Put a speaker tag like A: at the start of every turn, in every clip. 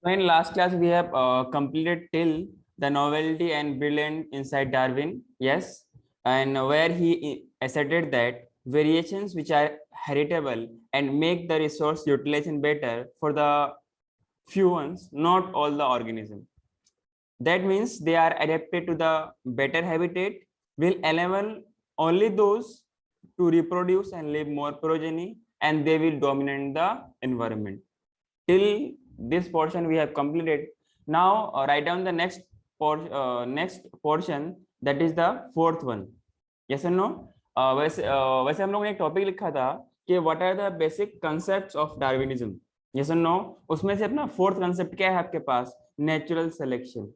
A: So in last class we have completed till the novelty and brilliant inside Darwin, yes, and where he asserted that variations which are heritable and make the resource utilization better for the few ones, not all the organism. That means they are adapted to the better habitat, will enable only those to reproduce and live more progeny, and they will dominate the environment. Till this portion we have completed. Now write down the next portion, that is the fourth one. Yes or no? वैसे हम लोगों ने एक topic लिखा था कि what are the basic concepts of Darwinism. Yes और no? उसमें से अपना फोर्थ कंसेप्ट क्या है आपके पास? Natural selection.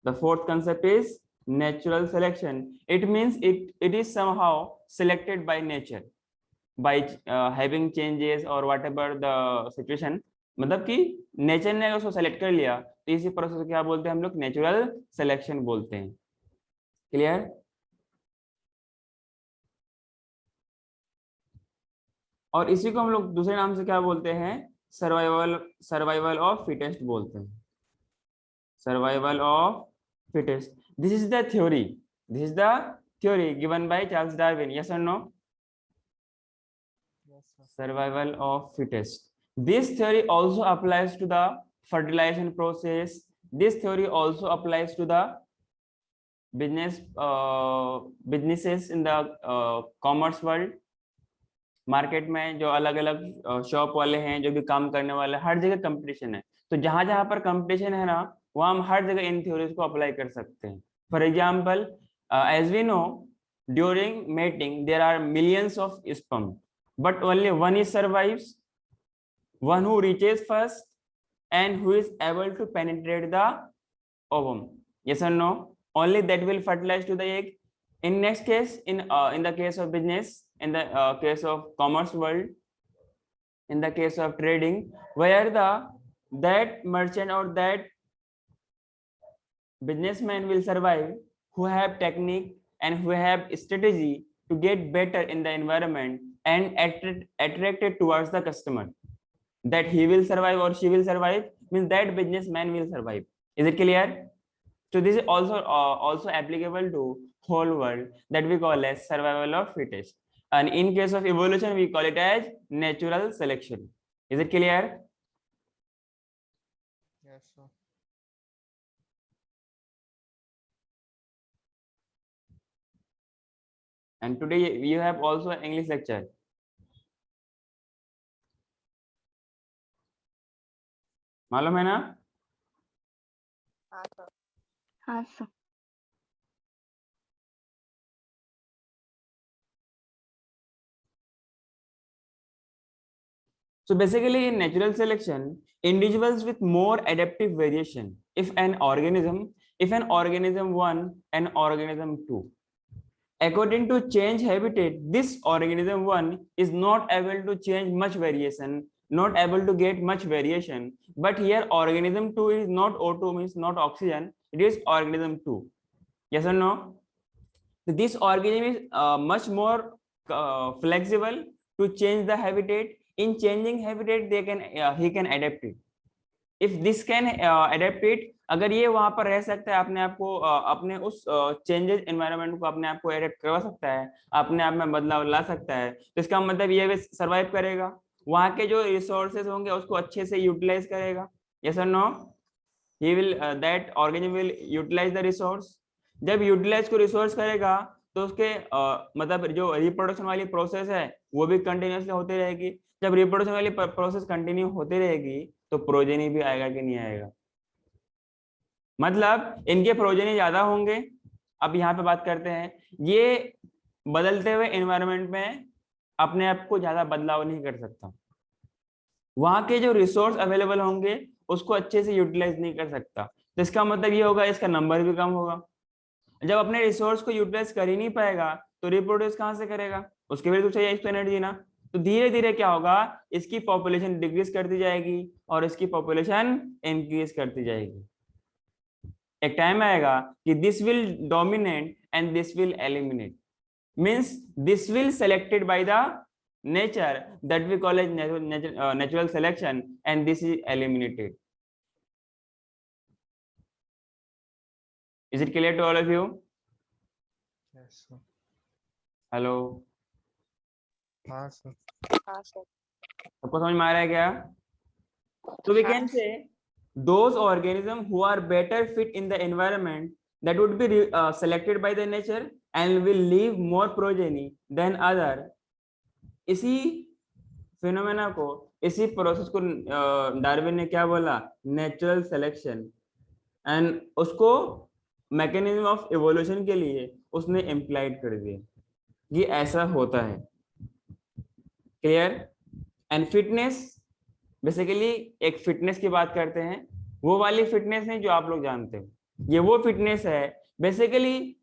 A: The fourth concept is natural selection. It means it is somehow selected by nature, by having changes or whatever the situation. मतलब कि नेचर ने उसको सेलेक्ट कर लिया तो इसी प्रोसेस को क्या बोलते हैं हम लोग? नेचुरल सिलेक्शन बोलते हैं. क्लियर? और इसी को हम लोग दूसरे नाम से क्या बोलते हैं? सर्वाइवल ऑफ फिटेस्ट बोलते हैं. Survival of fittest. This is the theory. This is the theory given by Charles Darwin. Yes or no?
B: Yes, sir.
A: Survival of fittest. This theory also applies to the fertilization process. This theory also applies to the businesses in the commerce world. Market में जो अलग अलग shop वाले हैं, जो भी काम करने वाले, हर जगह कंपटीशन है. तो जहां जहां पर कंपटीशन है ना, वहां हम हर जगह इन थ्योरीज को अप्लाई कर सकते हैं. For example, as we know, during mating there are millions of sperm, but only one is survives, one who reaches first and who is able to penetrate the ovum. Yes or no? Only that will fertilize to the egg. In next case, in the case of business, in the case of commerce world, in the case of trading, where that merchant or that businessman will survive, who have technique and who have strategy to get better in the environment and attracted towards the customer, that he will survive or she will survive, means that businessman will survive. Is it clear? So this is also applicable to whole world, that we call as survival of fittest, and in case of evolution we call it as natural selection. Is it clear?
B: Yes, sir.
A: And today you have also English lecture. मालूम है ना?
C: हाँ sir.
A: So basically in natural selection, individuals with more adaptive variation, if an organism 1 and organism 2, according to change habitat, this organism 1 is not able to change much variation, not able to get much variation, but here organism 2 is not O2, means not oxygen, it is organism 2. Yes or no? So this organism is much more flexible to change the habitat. In changing habitat he can adapt it. If this can adapt it, अगर ये वहां पर रह सकता है, अपने आप को अपने उस चेंजेस एनवायरनमेंट को अपने आप को एडेप्ट करवा सकता है, अपने आप में बदलाव ला सकता है, तो इसका मतलब ये सर्वाइव करेगा, वहां के जो रिसोर्सेज होंगे उसको अच्छे से यूटिलाइज करेगा. यस और no? He will that organism will utilise the resource. जब यूटिलाइज को रिसोर्स करेगा तो उसके मतलब जो रिप्रोडक्शन वाली प्रोसेस है वो भी कंटिन्यूसली होती रहेगी. जब रिप्रोडक्शन वाली प्रोसेस कंटिन्यू होती रहेगी तो प्रोजेनी भी आएगा कि नहीं आएगा? मतलब इनके प्रोजेनी ज्यादा होंगे. अब यहाँ पे बात करते हैं, ये बदलते हुए एनवायरनमेंट में अपने आप को ज्यादा बदलाव नहीं कर सकता, वहां के जो रिसोर्स अवेलेबल होंगे उसको अच्छे से यूटिलाइज नहीं कर सकता. तो इसका मतलब ये होगा इसका नंबर भी कम होगा. जब अपने रिसोर्स को यूटिलाइज कर ही नहीं पाएगा तो रिप्रोड्यूस कहां से करेगा? उसके लिए तो चाहिए इसको एनर्जी ना. तो धीरे धीरे क्या होगा, इसकी पॉपुलेशन डिक्रीज करती जाएगी और इसकी पॉपुलेशन इंक्रीज करती जाएगी. एक टाइम आएगा कि this will dominate and this will eliminate, means this will selected by the nature that we call as natural selection, and this is eliminated. Is it clear to all of you?
B: Yes, sir.
A: Hello,
B: हाँ sir.
A: सबको समझ में आ रहा है क्या? So we can say those organisms who are better fit in the environment that would be selected by the nature and will leave more progeny than other. इसी phenomena को, इसी प्रोसेस को डार्विन ने क्या बोला? Natural selection. एंड उसको mechanism of evolution के लिए उसने इम्प्लाइड कर दिया. ये ऐसा होता है. क्लियर? एंड फिटनेस, बेसिकली एक फिटनेस की बात करते हैं. वो वाली फिटनेस नहीं जो आप लोग जानते हो. ये वो फिटनेस है. बेसिकली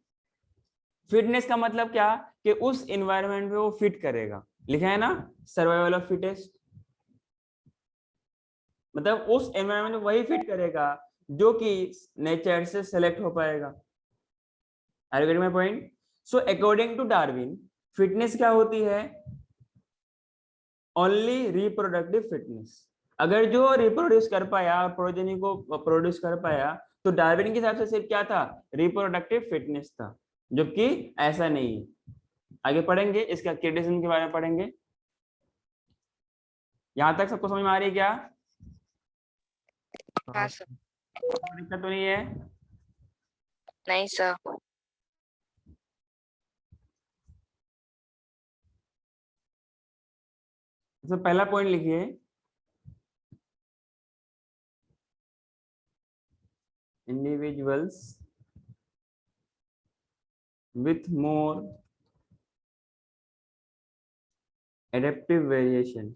A: फिटनेस का मतलब क्या? कि उस एनवायरनमेंट में वो फिट करेगा. लिखा है ना, सर्वाइवल ऑफ फिटेस्ट. मतलब उस एनवायरनमेंट में वही फिट करेगा जो कि नेचर से सेलेक्ट हो पाएगा. Are you getting my point? So according to Darwin, fitness क्या होती है? Only reproductive fitness. अगर जो रिप्रोड्यूस कर पाया और प्रोजेनी को प्रोड्यूस कर पाया, तो डार्विन के हिसाब से सिर्फ क्या था? रिप्रोडक्टिव फिटनेस था. जबकि ऐसा नहीं है. आगे पढ़ेंगे, इसका क्रिटिसिज्म के बारे में पढ़ेंगे. यहां तक सबको समझ में आ रही है क्या?
B: हाँ सर.
A: दिक्कत तो नहीं है?
D: नहीं सर.
A: तो पहला पॉइंट लिखिए, individuals with more adaptive variation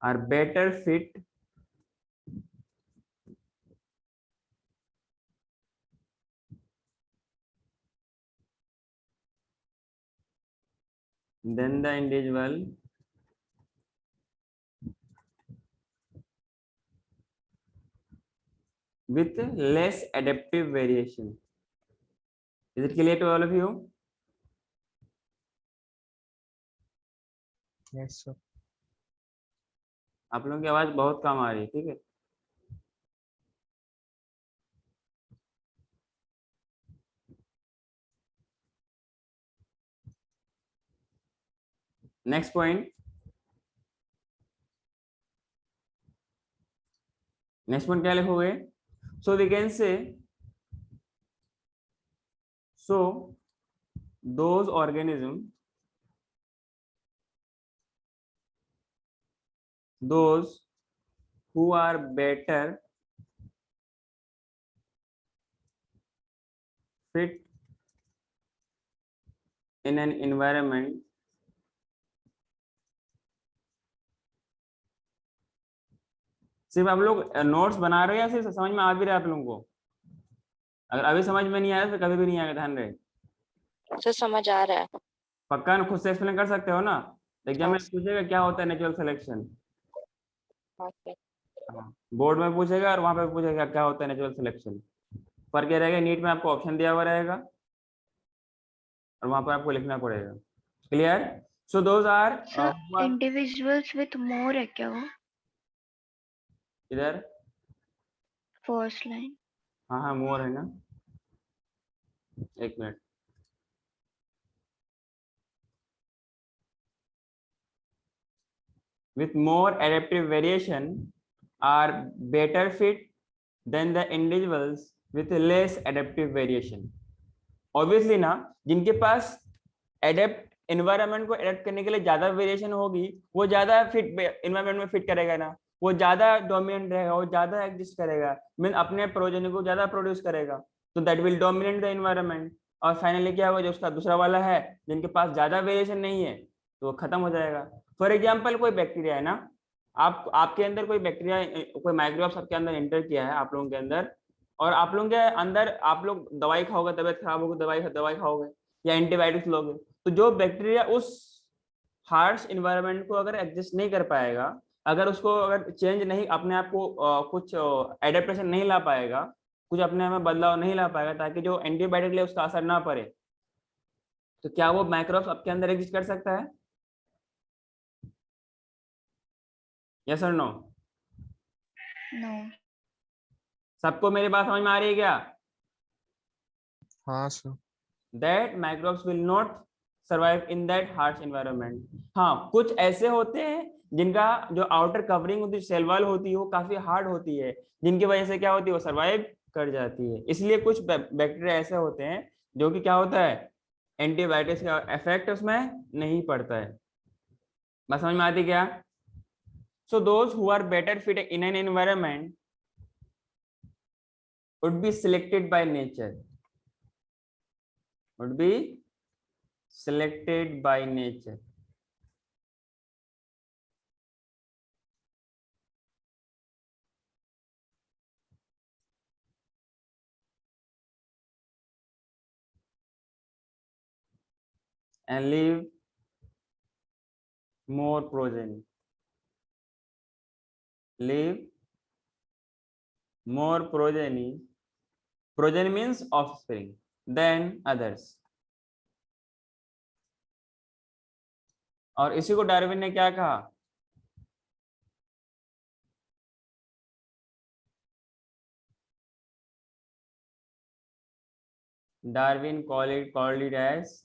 A: are better fit than the individual with less adaptive variation. Is it clear to all of you?
B: Yes sir.
A: आप लोगों की आवाज बहुत कम आ रही है. ठीक है, नेक्स्ट पॉइंट. नेक्स्ट पॉइंट क्या लिखोगे? So we can say, so those organisms, those who are better fit in an environment सिर्फ आप लोग नोट्स बना रहे हो या सिर्फ समझ में आ भी रहा है आप लोगों को? अगर अभी समझ में नहीं आया तो कभी भी नहीं आएगा. ध्यान रहे.
D: सर समझ आ रहा है.
A: पक्का खुद से एक्सप्लेन कर सकते हो ना? एग्जाम में पूछेगा क्या होता है नेचुरल सिलेक्शन. बोर्ड में पूछेगा और वहां पे पूछेगा क्या होता है नेचुरल सिलेक्शन. फर्क ये रहेगा, नीट में आपको ऑप्शन दिया हुआ रहेगा और वहां पर आपको लिखना पड़ेगा. Clear? So those are
C: individuals with more है क्या वो?
A: इधर
C: फर्स्ट लाइन.
A: हाँ हाँ मोर है ना. एक minute. with more adaptive variation are better fit than the individuals with less adaptive variation. Obviously ना, जिनके पास एडेप्ट एनवायरनमेंट को एडेप्ट करने के लिए ज्यादा वेरिएशन होगी, वो ज्यादा फिट एनवायरनमेंट में फिट करेगा ना. वो ज्यादा डोमिनेंट रहेगा, वो ज्यादा एग्जिस्ट करेगा, मीन अपने प्रोजेनी को ज्यादा प्रोड्यूस करेगा. तो that will dominate the environment. और फाइनली क्या होगा, जो उसका दूसरा वाला है जिनके पास ज्यादा वेरिएशन नहीं है, तो वो खत्म हो जाएगा. फॉर एग्जाम्पल कोई बैक्टीरिया है ना, आपके अंदर कोई बैक्टीरिया, कोई माइक्रोब्स आपके अंदर एंटर किया है आप लोगों के अंदर, और आप लोगों के अंदर आप लोग दवाई खाओगे, तबीयत खराब होगी, दवाई खाओगे या एंटीबायोटिक्स लोगे, तो जो बैक्टीरिया उस हार्श इन्वायरमेंट को अगर एडजस्ट नहीं कर पाएगा, अगर उसको अगर चेंज नहीं, अपने आप को कुछ एडेप्टेशन नहीं ला पाएगा, कुछ अपने आप में बदलाव नहीं ला पाएगा ताकि जो एंटीबायोटिक ले उसका असर ना पड़े, तो क्या वो माइक्रोब्स आपके अंदर एग्जिस्ट कर सकता है? यस और नो?
C: नो।
A: सबको मेरी बात समझ में आ रही है क्या?
B: हाँ sir.
A: That microbes will not survive in that harsh environment. हाँ, कुछ ऐसे होते हैं जिनका जो आउटर कवरिंग होती है, सेल वॉल होती है, वो काफी हार्ड होती है, जिनकी वजह से क्या होती है, वो सरवाइव कर जाती है। इसलिए कुछ बैक्टीरिया ऐसे होते हैं जो कि क्या होता है, एंटीबायोटिक्स का इफेक्ट उसमें नहीं पड़ता है। बात समझ में आती क्या? So those who are better fit in an environment would be selected by nature. Would be selected by nature. And leave more progeny. Leave more progeny. Progeny means offspring than others. और इसी को Darwin ने क्या कहा? Darwin called it as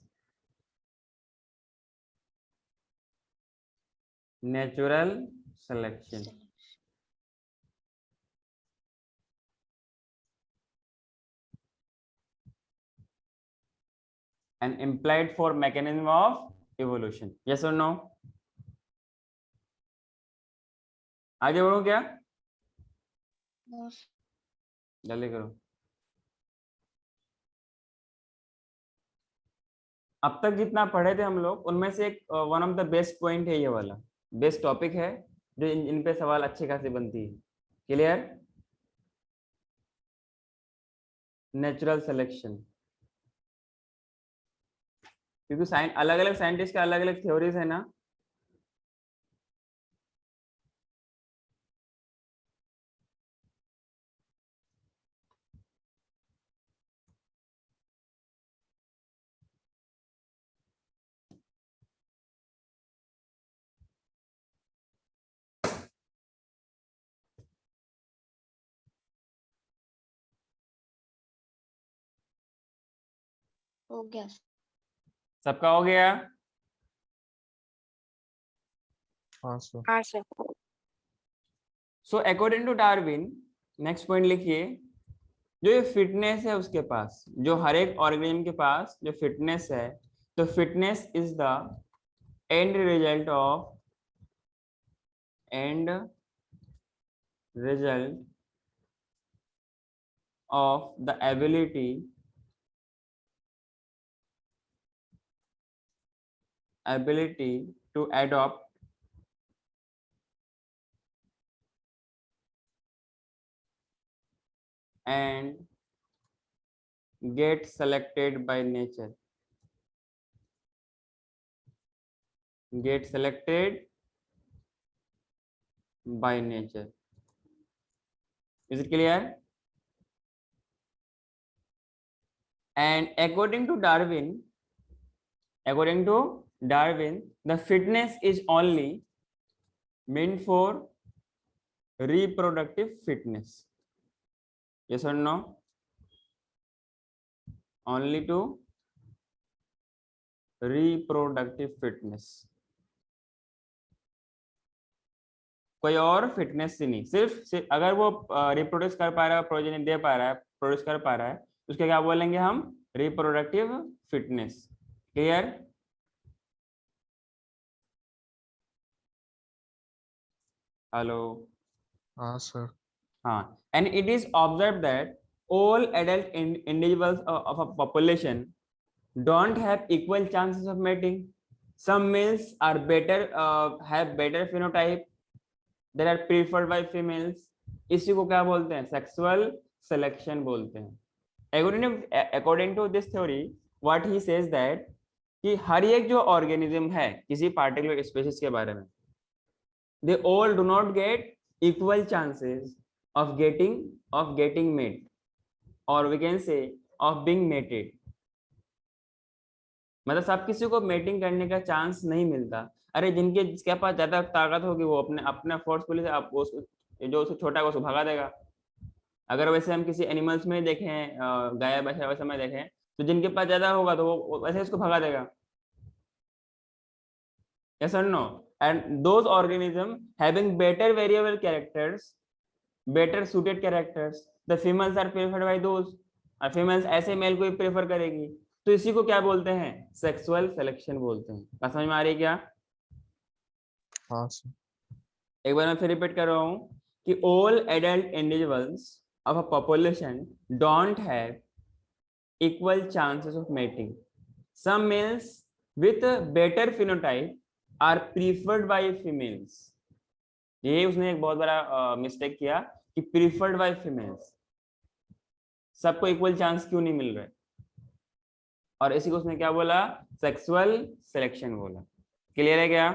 A: natural selection. And implied for mechanism of evolution. Yes or no? आगे बढ़ो क्या?
C: No.
A: जल्दी करो। अब तक जितना पढ़े थे हम लोग, उनमें से एक one of the best point है ये वाला, बेस्ट टॉपिक है जो इन पे सवाल अच्छे खासे बनती है। क्लियर? नेचुरल सिलेक्शन, क्योंकि अलग अलग साइंटिस्ट का अलग अलग थ्योरीज है ना।
C: हो गया।
A: सबका हो गया?
B: हाँ सर।
D: हाँ sir.
A: So according to Darwin, next point लिखिए, जो ये फिटनेस है उसके पास, जो हर एक ऑर्गेनिज्म के पास जो फिटनेस है, तो fitness is the end result of the ability to adopt and get selected by nature. Get selected by nature. Is it clear? And according to Darwin, the fitness is only meant for reproductive fitness. Yes or no? Only to reproductive fitness. कोई और fitness से नहीं, सिर्फ अगर वो reproduce कर पा रहा है, प्रोजेनी दे पा रहा है, प्रोड्यूस कर पा रहा है, उसके क्या बोलेंगे हम? Reproductive fitness. क्लियर? हेलो?
B: हाँ सर।
A: हाँ, and it is observed that all adult individuals of a population don't have equal chances of mating. Some males are have better phenotype that are preferred by females. इसी को क्या बोलते हैं? Sexual selection बोलते हैं। According to this theory, what he says that कि हर एक जो ऑर्गेनिज्म है किसी पार्टिकुलर स्पीशीज के बारे में, they all do not get equal chances of getting mate, or we can say of being mated. मतलब सब किसी को मेटिंग करने का चांस नहीं मिलता। अरे जिसके पास ज्यादा ताकत होगी वो अपने अपने फोर्सफुली से जो उससे छोटा है उसको भगा देगा। अगर वैसे हम किसी एनिमल्स में देखें, गाय भैंस वैसे में देखें, तो जिनके पास ज्यादा होगा तो वो वैसे उसको भगा देगा। yes or no? And those organism having better variable characters, better suited characters, the females are preferred by those, और females ऐसे मेल को ही प्रेफर करेगी। तो इसी को क्या बोलते हैं? सेक्सुअल सिलेक्शन बोलते हैं। बात समझ में आ रही है क्या?
B: हाँ सर।
A: एक बार मैं फिर रिपीट कर रहा हूं कि all adult individuals of a population don't have equal chances of mating. Some males with a better phenotype are preferred by females. ये उसने एक बहुत बड़ा मिस्टेक किया कि प्रीफर्ड बाय फीमेल्स। सबको इक्वल चांस क्यों नहीं मिल रहा है? और इसी को उसने क्या बोला? सेक्सुअल सिलेक्शन बोला। क्लियर है क्या?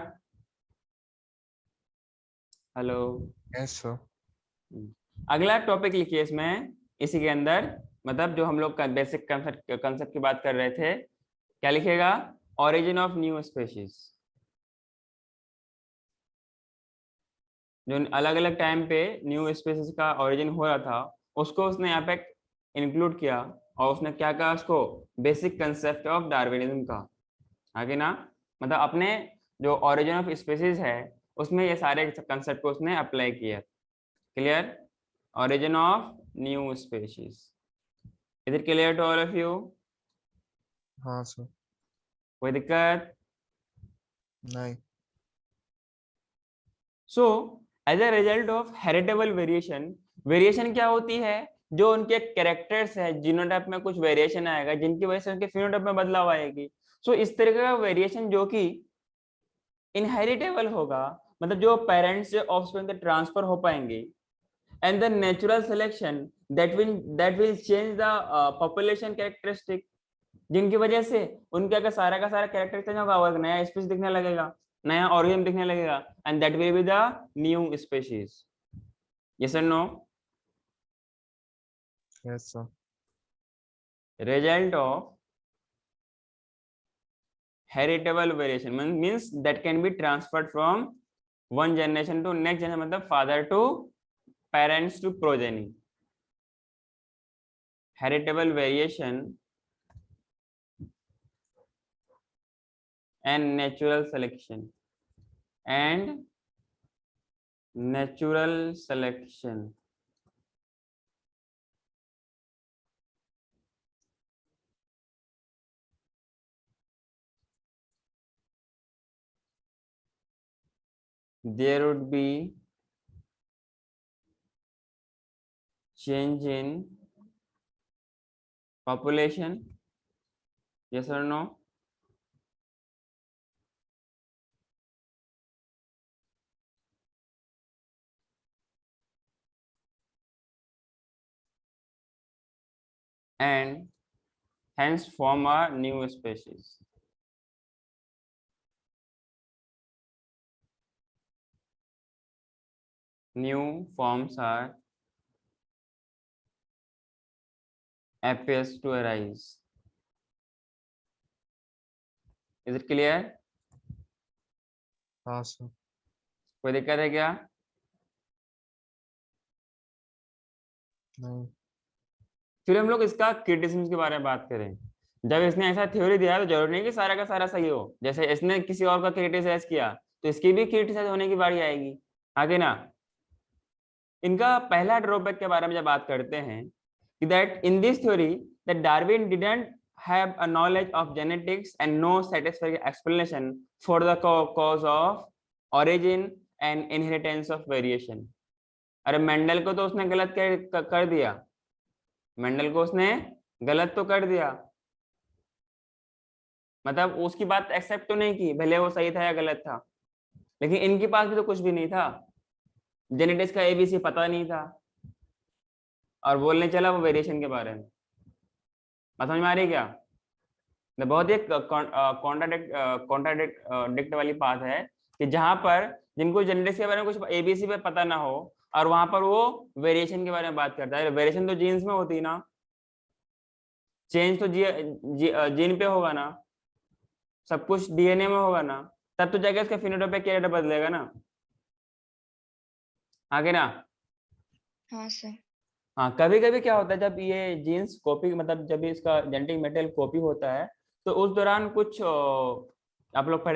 A: हेलो।
B: Yes sir.
A: अगला टॉपिक लिखिए इसमें, इसी के अंदर, मतलब जो हम लोग का बेसिक कंसेप्ट की बात कर रहे थे, क्या लिखेगा? Origin of new species. जो अलग अलग टाइम पे न्यू स्पीशीज का ओरिजिन हो रहा था उसको उसने यहाँ पे इंक्लूड किया, और उसने क्या कहा? उसको बेसिक कंसेप्ट ऑफ डार्विनिज्म का। आगे ना, मतलब अपने जो ओरिजिन ऑफ स्पीशीज है उसमें ये सारे कंसेप्ट को उसने अप्लाई किया। Clear? Origin of new species. Is it clear to all of you?
B: हाँ सर।
A: कोई दिक्कत?
B: नहीं।
A: So as a result of heritable variation, variation क्या होती है? जो उनके कैरेक्टर्स है, जीनोटाइप में कुछ वेरिएशन आएगा जिनकी वजह से उनके फिनोटाइप में बदलाव आएगी। सो इस तरह का वेरिएशन जो कि इनहेरिटेबल होगा, मतलब जो पेरेंट्स से ऑफस्प्रिंग तक ट्रांसफर हो पाएंगे, and the natural selection that will change the population characteristic, जिनकी वजह से उनका का सारा कैरेक्टर चेंज होगा और नया स्पीशीज दिखने लगेगा, नया ऑर्गेनिज्म दिखने लगेगा, and that will be the new species. Yes और no?
B: Yes sir.
A: Result of heritable variation means that can be transferred from one generation to next generation, मतलब father to parents to progeny. Heritable variation and natural selection there would be change in population. Yes or no? And hence form a new species. New forms are appears to arise. Is it clear?
B: हाँ sir.
A: कोई दिक्कत है क्या?
B: नहीं।
A: फिर हम लोग इसका क्रिटिसिज्म के बारे में बात करें। जब इसने ऐसा थ्योरी दिया तो जरूरी नहीं कि सारा का सारा सही हो। जैसे इसने किसी और का क्रिटिसाइज किया तो इसकी भी क्रिटिसाइज होने की बारी आएगी, आगे ना। इनका पहला ड्रॉबैक के बारे में जब बात करते हैं कि that in this theory that Darwin didn't have a knowledge of genetics and no satisfactory explanation for the cause of origin and inheritance of variation. अरे मेंडल को तो उसने गलत कर दिया, मेंडल को उसने गलत तो कर दिया, मतलब उसकी बात एक्सेप्ट तो नहीं की, भले वो सही था या गलत था, लेकिन इनके पास भी तो कुछ भी नहीं था, जेनेटिक्स का एबीसी पता नहीं था, और बोलने चला वो वेरिएशन के बारे में। समझ में आ रही क्या? बहुत ही कॉन्ट्राडिक्ट वाली बात है कि जहां पर जिनको जेनेटिक्स के बारे में कुछ एबीसी पे पता ना हो और वहां पर वो वेरिएशन के बारे में बात करता है। वेरिएशन तो जीन्स में होती है ना, चेंज तो जीन पे होगा ना, सब कुछ डीएनए में होगा ना, तब तो जाके इसका फिनोटाइप कैरेक्टर बदलेगा ना, आगे ना।
C: हाँ सर।
A: हाँ, कभी कभी क्या होता है जब ये जीन्स कॉपी, मतलब जब इसका जेनेटिक मटेरियल कॉपी होता है तो उस दौरान कुछ आप लोग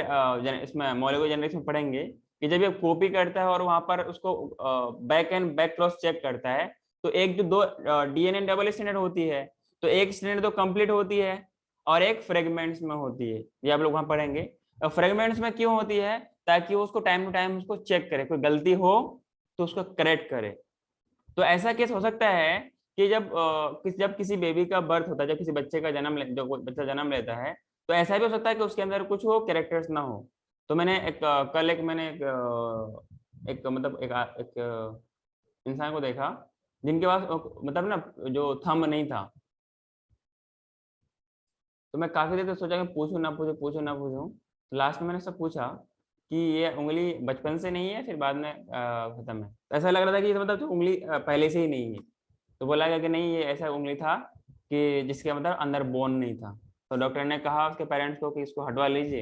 A: इसमें मॉलिक्यूलर जेनेटिक्स में पढ़ेंगे कि जब ये कॉपी करता है और वहां पर उसको back and back cross check करता है, तो एक जो दो डीएनए डबल स्टैंडर्ड होती है, तो एक स्टैंडर्ड तो कंप्लीट होती है और एक फ्रेगमेंट्स में होती है, ये आप लोग वहां पढ़ेंगे। फ्रेगमेंट्स में क्यों होती है? ताकि वो उसको टाइम टू टाइम उसको चेक करे, कोई गलती हो तो उसको करेक्ट करे। तो ऐसा केस हो सकता है कि जब किसी बेबी का बर्थ होता है, जब किसी बच्चे का जो बच्चा जन्म लेता है, तो ऐसा भी हो सकता है कि उसके अंदर कुछ वो कैरेक्टर्स ना हो। तो मैंने कल एक मतलब एक इंसान को देखा जिनके पास मतलब ना जो थंब नहीं था। तो मैं काफी देर तक सोचा कि पूछूं ना पूछूं, पूछूं ना पूछूं। तो लास्ट में मैंने सब पूछा कि ये उंगली बचपन से नहीं है फिर बाद में खत्म है। तो ऐसा लग रहा था कि ये मतलब तो उंगली पहले से ही नहीं है। तो बोला गया कि नहीं, ये ऐसा उंगली था कि जिसके मतलब अंदर बोन नहीं था। तो डॉक्टर ने कहा उसके पेरेंट्स को कि इसको हटवा लीजिए,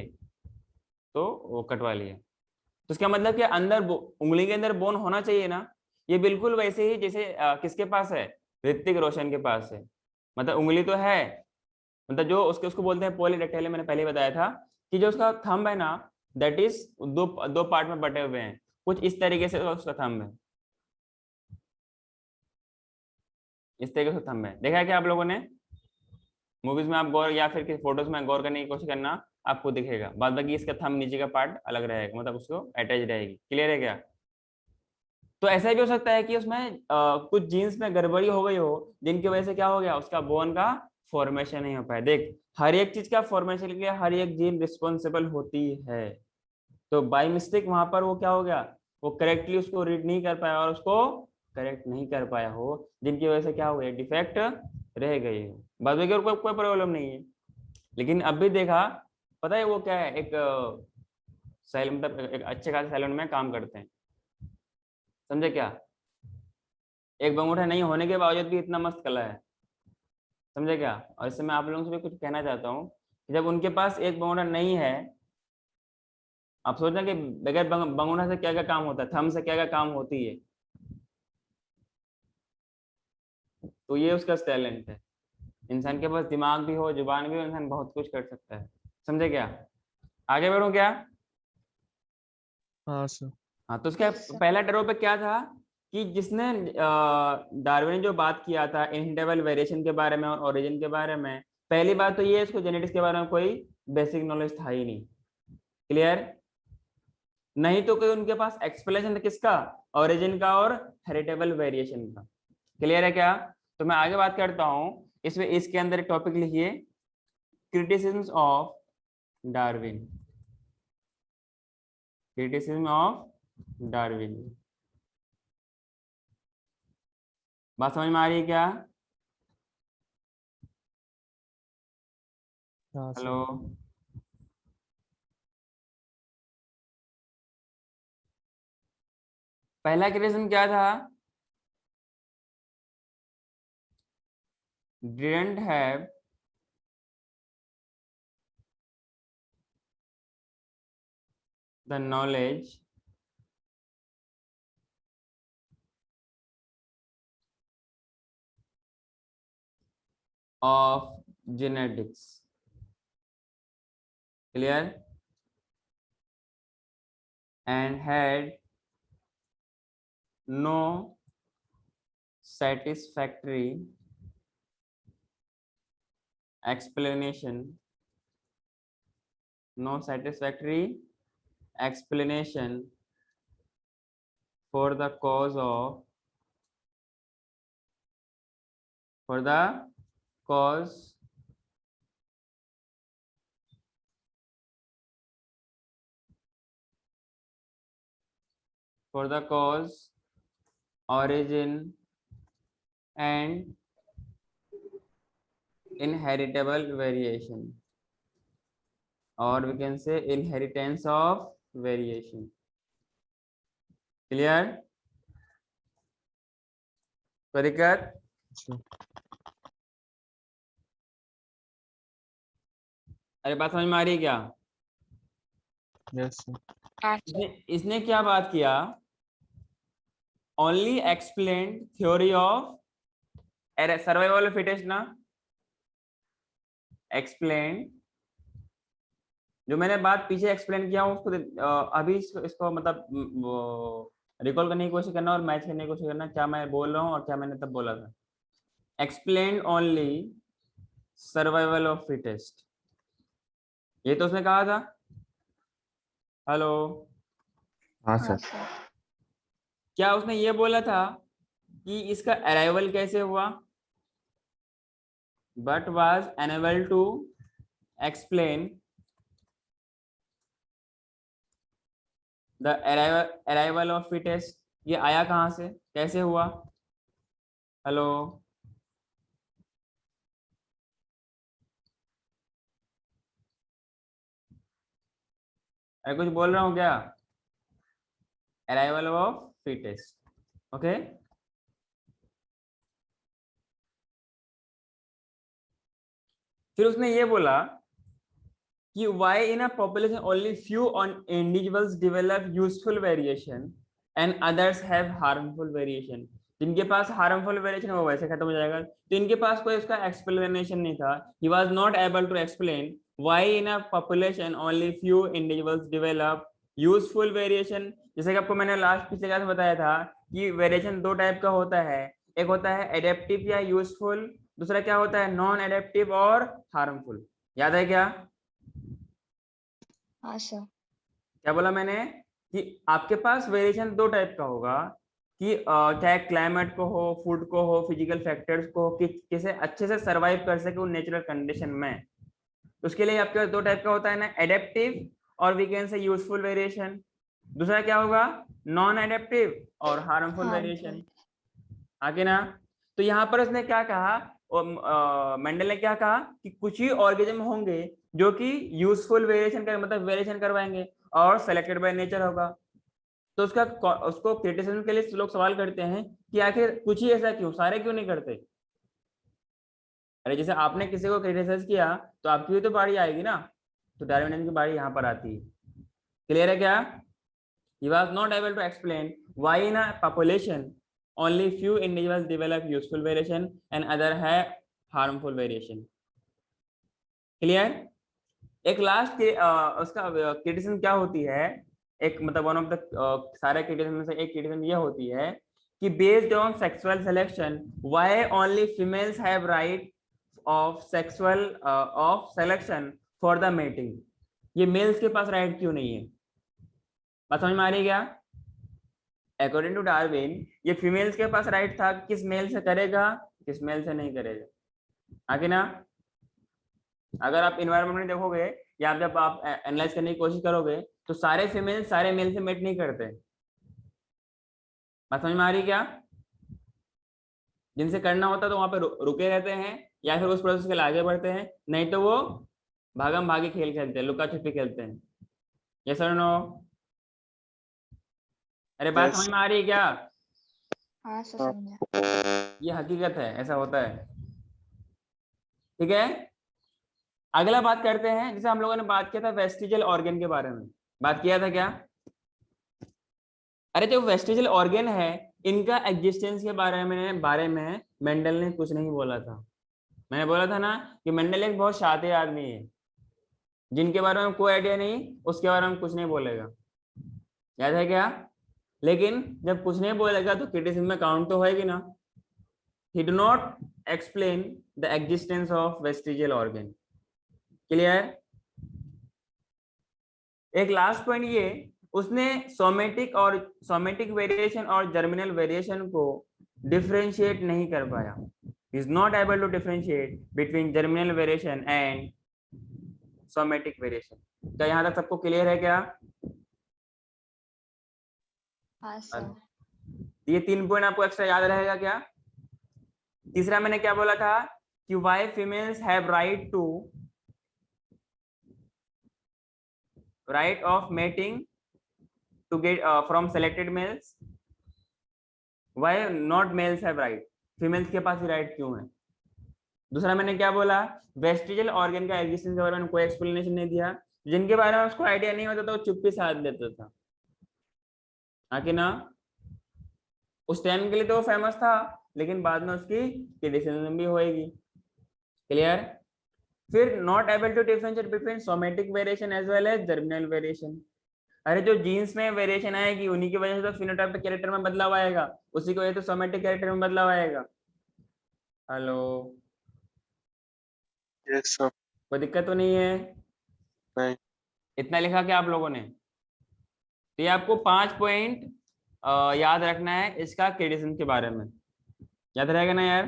A: तो वो कटवा लिया। तो इसका मतलब कि उंगली के अंदर बोन होना चाहिए ना। ये बिल्कुल वैसे ही जैसे किसके पास है, ऋतिक रोशन के पास है। मतलब उंगली तो है, मतलब जो उसको बोलते हैं पॉलीडेक्टाइल, मैंने पहले बताया था कि जो उसका थंब है ना, दैट इज दो दो पार्ट में बटे हुए हैं, कुछ इस तरीके से उसका थंब है, इस तरीके से थंब है। देखा है क्या आप लोगों ने? मूवीज में आप गौर या फिर किसी फोटोज में गौर करने की कोशिश करना, आपको दिखेगा। बाद बाकी इसका थंब नीचे का पार्ट अलग रहेगा, मतलब उसको अटैच रहेगी। क्लियर है क्या? तो ऐसा भी हो सकता है कि उसमें कुछ जीन्स में गड़बड़ी हो गई हो, जिनकी वजह से क्या हो गया, उसका बोन का फॉर्मेशन नहीं हो पाया। देख, हर एक चीज का फॉर्मेशन के लिए हर एक जीन रिस्पॉन्सिबल होती है। तो बाय मिस्टेक वहां पर वो क्या हो गया, वो करेक्टली उसको रीड नहीं कर पाया और उसको करेक्ट नहीं कर पाया हो, जिनकी वजह से क्या हो गया, डिफेक्ट रह गई हो। बाद में कोई प्रॉब्लम नहीं है। लेकिन अब भी देखा, पता है वो क्या है, एक मतलब एक अच्छे खासे सैलून में काम करते हैं, समझे क्या? एक बंगूठा नहीं होने के बावजूद भी इतना मस्त कला है, समझे क्या? और इससे मैं आप लोगों से भी कुछ कहना चाहता हूँ कि जब उनके पास एक बंगूठा नहीं है, आप सोचना कि बगैर बंगूठा से क्या क्या काम होता है, थंब से क्या क्या काम होती है। तो ये उसका टैलेंट है। इंसान के पास दिमाग भी हो, जुबान भी हो, इंसान बहुत कुछ कर सकता है, समझे क्या? आगे बढ़ो क्या?
B: हाँ सर।
A: हाँ, तो उसका
C: Yes, sir.
A: पहला ड्रॉ पे क्या था कि जिसने डार्विन ने जो बात किया था इनहेरिटेबल वेरिएशन के बारे में और ओरिजिन के बारे में, पहली बात तो ये, इसको जेनेटिक्स के बारे में कोई बेसिक नॉलेज था ही नहीं। क्लियर? नहीं तो कोई उनके पास एक्सप्लेनेशन था किसका, ओरिजिन का और हेरिटेबल वेरिएशन का। क्लियर है क्या? तो मैं आगे बात करता हूँ। इसमें इसके अंदर एक टॉपिक लिखिए, criticism of Darwin. Criticism of Darwin. बात समझ में आ रही है क्या?
B: हाँ
A: हेलो?
B: सर।
A: पहला क्रिटिसिज्म क्या था? didn't have the knowledge of genetics. Clear? And had no satisfactory explanation, no satisfactory explanation for the cause of, for the cause for the cause, origin and inheritable variation. or we can say inheritance of variation. Clear? कोई दिक्कत?
B: sir.
A: अरे बात समझ में आ रही है क्या?
B: Yes, sir.
D: हाँ सर।
A: इसने क्या बात किया? Only explained theory of survival of fittest ना, एक्सप्लेन जो मैंने बात पीछे एक्सप्लेन किया हूँ उसको अभी इसको मतलब रिकॉल करने की कोशिश करना और मैच करने की कोशिश करना, क्या मैं बोल रहा हूँ और क्या मैंने तब बोला था. Explain only survival of fittest, ये तो उसने कहा था. हेलो,
B: हाँ
C: हाँ
B: सर.
C: सर।
A: क्या उसने ये बोला था कि इसका अराइवल कैसे हुआ? But was unable to explain the arrival of fittest. ये आया कहां से, कैसे हुआ? हेलो, अरे कुछ बोल रहा हूँ क्या? Arrival of fittest. ओके, फिर उसने ये बोला कि why in a population only few on individuals develop useful variation and others have harmful variation. जिनके पास हार्मफुल वेरिएशन वो वैसे खत्म हो जाएगा. तो इनके पास कोई उसका एक्सप्लेनेशन नहीं था. he was not able to explain why in a population only few individuals develop useful variation. जैसे कि आपको मैंने लास्ट पिछले क्लास में बताया था कि वेरिएशन दो टाइप का होता है, एक होता है एडेप्टिव या यूजफुल, दूसरा क्या होता है नॉन एडेप्टिव और हार्मफुल. याद है क्या?
C: हाँ सर।
A: क्या बोला मैंने कि आपके पास वेरिएशन दो टाइप का होगा कि चाहे क्लाइमेट को हो, फूड को हो, फिजिकल फैक्टर्स को हो, कि किसे अच्छे से सरवाइव कर सके उन नेचुरल कंडीशन में. उसके लिए आपके पास दो टाइप का होता है ना, एडेप्टिव और we can say useful variation. दूसरा क्या होगा, नॉन एडेप्टिव और हार्मफुल वेरिएशन. आगे ना, तो यहाँ पर उसने क्या कहा, मेंडल ने क्या कहा कि कुछ ही ऑर्गेनिज्म होंगे जो कि यूजफुल वेरिएशन कर मतलब वेरिएशन करवाएंगे और सेलेक्टेड बाय नेचर होगा. तो उसको क्रिटिसिज्म के लिए लोग सवाल करते हैं कि आखिर कुछ ही ऐसा क्यों, सारे क्यों नहीं करते? अरे जैसे आपने किसी को क्रिटिसाइज किया तो आपकी भी तो बारी आएगी ना, तो डार्विनिज्म की बारी यहाँ पर आती है. क्लियर है क्या? He was not able to explain why in a population only few individuals develop useful variation and other have harmful variation. Clear? एक लास्ट के उसका क्रिटिसिज्म क्या होती है, एक मतलब वन ऑफ द सारे क्रिटिसिज्म में से एक क्रिटिसिज्म ये होती है कि based on sexual selection why only females have right of sexual of selection for the mating. ये मेल्स के पास राइट क्यों नहीं है? बात समझ में आ रही है क्या? अकॉर्डिंग टू डार्विन ये फीमेल्स के पास राइट था किस मेल से करेगा, किस मेल से नहीं करेगा. आगे ना, अगर आप इन्वायरमेंट में देखोगे या जब आप एनालाइज करने की कोशिश करोगे तो सारे फीमेल सारे मेल से मेट नहीं करते. बात समझ में आ रही क्या? जिनसे करना होता तो वहां पे रुके रहते हैं या फिर उस प्रोसेस के लिए आगे बढ़ते हैं, नहीं तो वो भागम भागी खेल खेलते हैं, लुका छुपी खेलते हैं. यस और नो? अरे बात समझ में आ रही है क्या?
C: हाँ सर, समझा।
A: ये हकीकत है, ऐसा होता है. ठीक है, अगला बात करते हैं. जैसे हम लोगों ने बात किया था वेस्टिजियल ऑर्गन के बारे में, बात किया था क्या? अरे जो वेस्टिजियल ऑर्गन है इनका एग्जिस्टेंस के बारे में मेंडल ने कुछ नहीं बोला था. मैंने बोला था ना कि मेंडल एक बहुत शातिर आदमी है, जिनके बारे में कोई आइडिया नहीं उसके बारे में कुछ नहीं बोलेगा. याद है क्या? लेकिन जब कुछ नहीं बोलेगा तो क्रिटिसिज्म में काउंट तो होएगी ना. he do not explain the existence of vestigial organ. Clear? एक लास्ट पॉइंट ये, उसने सोमेटिक वेरिएशन और जर्मिनल वेरिएशन को डिफरेंशिएट नहीं कर पाया. he is not able to differentiate between germinal variation and somatic variation. क्या यहाँ तक सबको क्लियर है क्या?
C: हाँ सर।
A: ये 3 पॉइंट आपको एक्स्ट्रा याद रहेगा क्या? तीसरा मैंने क्या बोला था कि why females have right to right of mating to get from selected males? Why not males have right? Females के पास ही राइट क्यों है? दूसरा मैंने क्या बोला, वेस्टिजियल ऑर्गन का एग्जिस्टेंस के बारे में कोई एक्सप्लेनेशन नहीं दिया, जिनके बारे में उसको आइडिया नहीं होता था वो चुप्पी साध देता था, हाँ कि ना? उस टाइम के लिए तो वो फेमस था, लेकिन बाद में उसकी क्रिटिसिज्म भी होएगी। क्लियर? फिर not able to differentiate between somatic variation as well as germinal variation. अरे जो जीन्स में वेरिएशन आएगी उन्हीं की वजह से तो फिनोटाइप कैरेक्टर में बदलाव आएगा, उसी की वजह से सोमेटिक कैरेक्टर में बदलाव आएगा। Hello,
B: yes sir.
A: कोई दिक्कत तो नहीं है?
B: नहीं।
A: इतना लिखा क्या आप लोगों ने? तो ये आपको 5 पॉइंट याद रखना है इसका क्रिटिसिज्म के बारे में, याद रहेगा ना यार?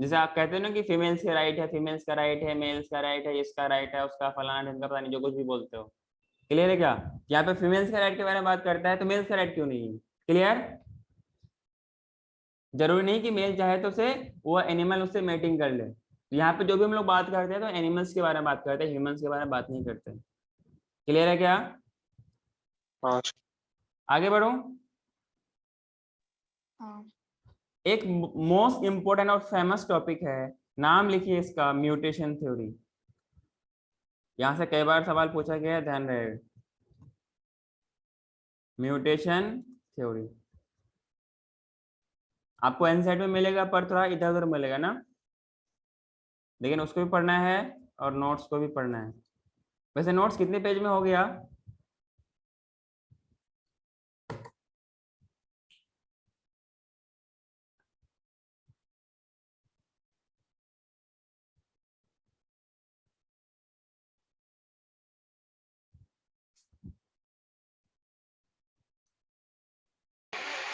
A: जैसे आप कहते हो ना कि फीमेल्स का राइट है, फीमेल्स का राइट है, मेल्स का राइट है, इसका राइट है, उसका फलाना ढिमका पता नहीं जो कुछ भी बोलते हो। क्लियर है क्या? यहाँ पे फीमेल्स का राइट के बारे में बात करता है तो मेल्स का राइट क्यों नहीं है? क्लियर? जरूरी नहीं कि मेल चाहे तो उसे वो एनिमल उससे मेटिंग कर ले। यहाँ पे जो भी हम लोग बात करते हैं तो एनिमल्स के बारे में बात करते हैं, ह्यूमंस के बारे में बात नहीं करते। क्लियर है क्या?
B: हाँ।
A: आगे बढ़ो।
C: हाँ।
A: एक मोस्ट इंपोर्टेंट और फेमस टॉपिक है, नाम लिखिए इसका, म्यूटेशन थ्योरी। यहां से कई बार सवाल पूछा गया है, ध्यान रहे। म्यूटेशन थ्योरी आपको एनसीईआरटी में मिलेगा पर थोड़ा इधर उधर मिलेगा ना, लेकिन उसको भी पढ़ना है और नोट्स को भी पढ़ना है। वैसे नोट्स कितने पेज में हो गया?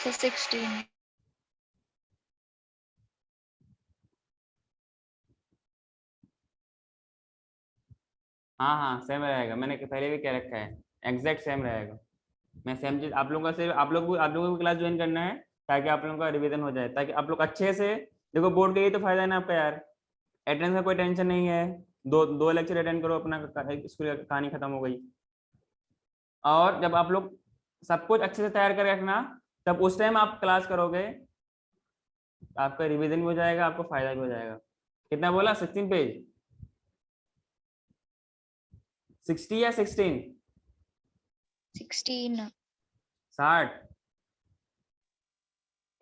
C: So 16.
A: हाँ हाँ सेम रहेगा, मैंने पहले भी कह रखा है, एग्जैक्ट सेम रहेगा। मैं सेम चीज आप लोगों का सिर्फ आप लोगों को क्लास ज्वाइन करना है ताकि आप लोगों का रिवीजन हो जाए, ताकि आप लोग अच्छे से देखो। बोर्ड का ये तो फायदा है ना आपका यार, अटेंडेंस का कोई टेंशन नहीं है, दो लेक्चर अटेंड करो, अपना स्कूल की कहानी खत्म हो गई। और जब आप लोग सब कुछ अच्छे से तैयार कर रखना, तब उस टाइम आप क्लास करोगे, आपका रिवीजन भी हो जाएगा, आपको फायदा भी हो जाएगा। कितना बोला? 16 पेज? 60 या 16?
C: 16.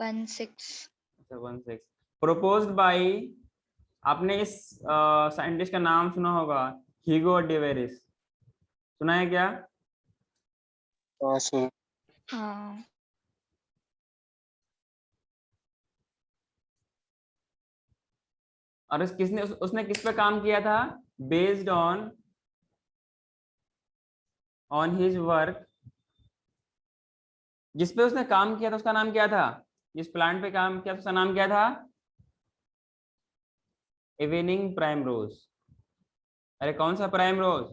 A: 60?
C: 16.
A: प्रोपोज्ड बाय, आपने इस साइंटिस्ट का नाम सुना होगा, ह्यूगो डेवेरिस, सुना है क्या?
B: हाँ सर।
C: हाँ।
A: और उसने किस पे काम किया था? बेस्ड ऑन हिज वर्क, जिस पे उसने काम किया था उसका नाम क्या था? जिस प्लांट पे काम किया था उसका नाम क्या था? इवनिंग प्राइम रोज। अरे कौन सा प्राइम रोज?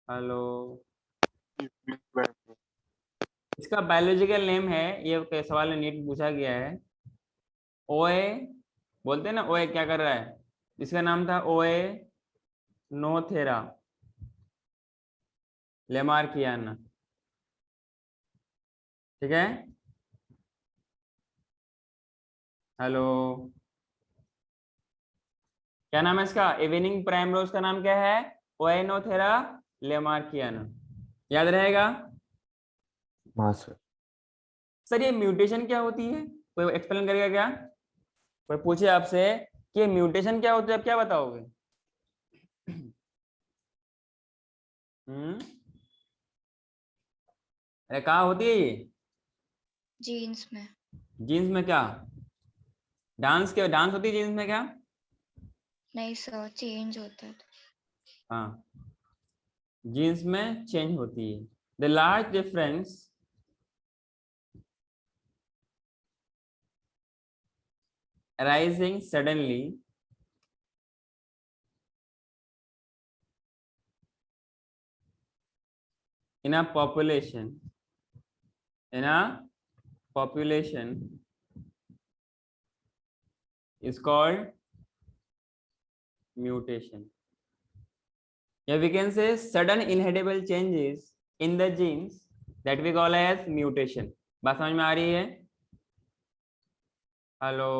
A: हेलो, इसका बायोलॉजिकल नेम है, ये सवाल में नीट पूछा गया है, ओए, बोलते हैं ना ओए क्या कर रहा है, इसका नाम था ओए नोथेरा लेमार्कियाना। ठीक है? हेलो, क्या नाम है इसका? इवनिंग प्राइम रोज का नाम क्या है? ओएनोथेरा लेमार्कियाना। याद रहेगा?
B: हाँ सर।
A: सर ये म्यूटेशन क्या होती है, कोई एक्सप्लेन करेगा क्या? कोई पूछे आपसे कि म्यूटेशन क्या होती है, आप क्या बताओगे? अरे कहाँ होती है ये?
C: जीन्स में।
A: जीन्स में? क्या डांस होती है जीन्स में क्या?
C: नहीं सर, चेंज होता है।
A: हाँ, जीन्स में चेंज होती है। The large difference arising suddenly in a population is called mutation. या we can say sudden inheritable changes in the genes that we call as mutation. बात समझ में आ रही है? हेलो.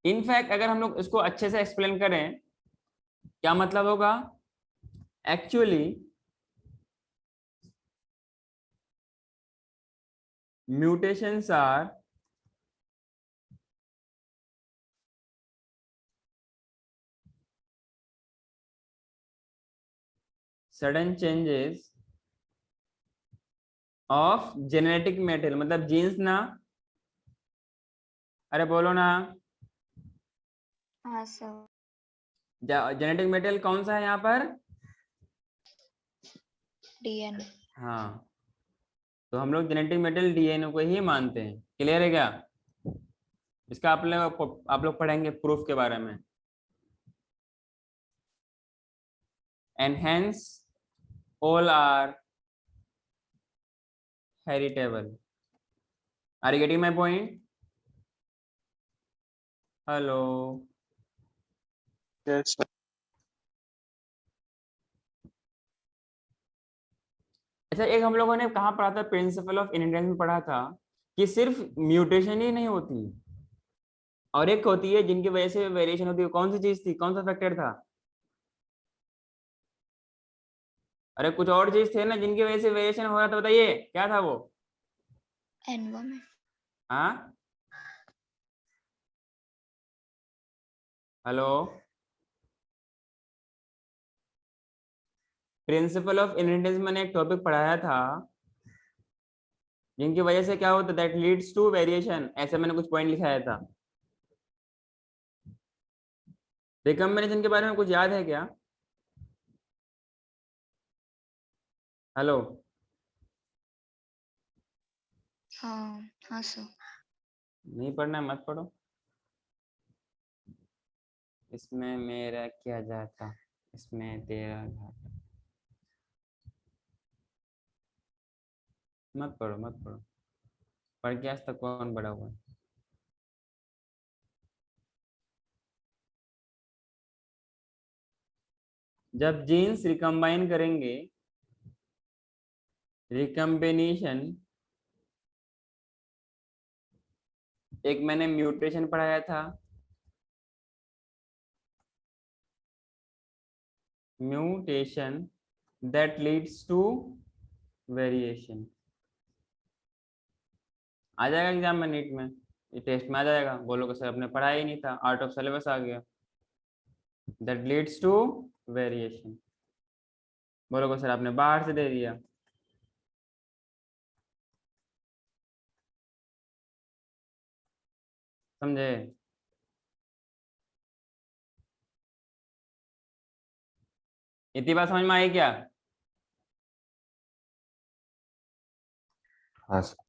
A: इनफैक्ट अगर हम लोग इसको अच्छे से एक्सप्लेन करें, क्या मतलब होगा? Actually mutations are sudden changes of genetic material. मतलब जीन्स ना, अरे बोलो ना,
C: हाँ सर,
A: जेनेटिक मटेरियल कौन सा है यहाँ पर?
C: डीएनए।
A: हाँ, तो हम लोग जेनेटिक मटेरियल डीएनए को ही मानते हैं. क्लियर है क्या? इसका आप लोग पढ़ेंगे प्रूफ के बारे में. And hence all are heritable. Are you getting my point? Hello.
B: Yes, sir.
A: अच्छा, एक हम लोगों ने कहाँ पढ़ा था, प्रिंसिपल ऑफ इनहेरिटेंस में पढ़ा था कि सिर्फ म्यूटेशन ही नहीं होती और एक होती है जिनकी वजह से वेरिएशन होती है. कौन सी चीज थी? कौन सा फैक्टर था? अरे कुछ और चीज थे ना जिनकी वजह से वेरिएशन हो रहा था, बताइए क्या था वो?
C: एनवायरमेंट।
A: हाँ, हेलो. प्रिंसिपल ऑफ इनहेरिटेंस मैंने एक टॉपिक पढ़ाया था जिनकी वजह से क्या होता है, दैट लीड्स टू वेरिएशन. ऐसे मैंने कुछ पॉइंट लिखाया था. रिकम्बिनेशन के बारे में कुछ याद है क्या? हेलो.
C: हाँ हाँ सर।
A: नहीं पढ़ना है मत पढ़ो. इसमें मेरा क्या जाता, इसमें तेरा घाटा. मत पढ़ो मत पढ़ो. पढ़ के आज तक कौन बड़ा हुआ है? जब जीन्स रिकम्बाइन करेंगे, रिकम्बिनेशन, एक मैंने म्यूटेशन पढ़ाया था, mutation that leads to variation. आ जाएगा एग्जाम में, नीट में, ये टेस्ट में आ जाएगा. बोलोगे सर अपने पढ़ाया ही नहीं था, आउट ऑफ सिलेबस आ गया. That leads to variation. बोलोगे सर आपने बाहर से दे दिया. समझे? इतनी बात समझ में आई क्या?
B: हाँ सर.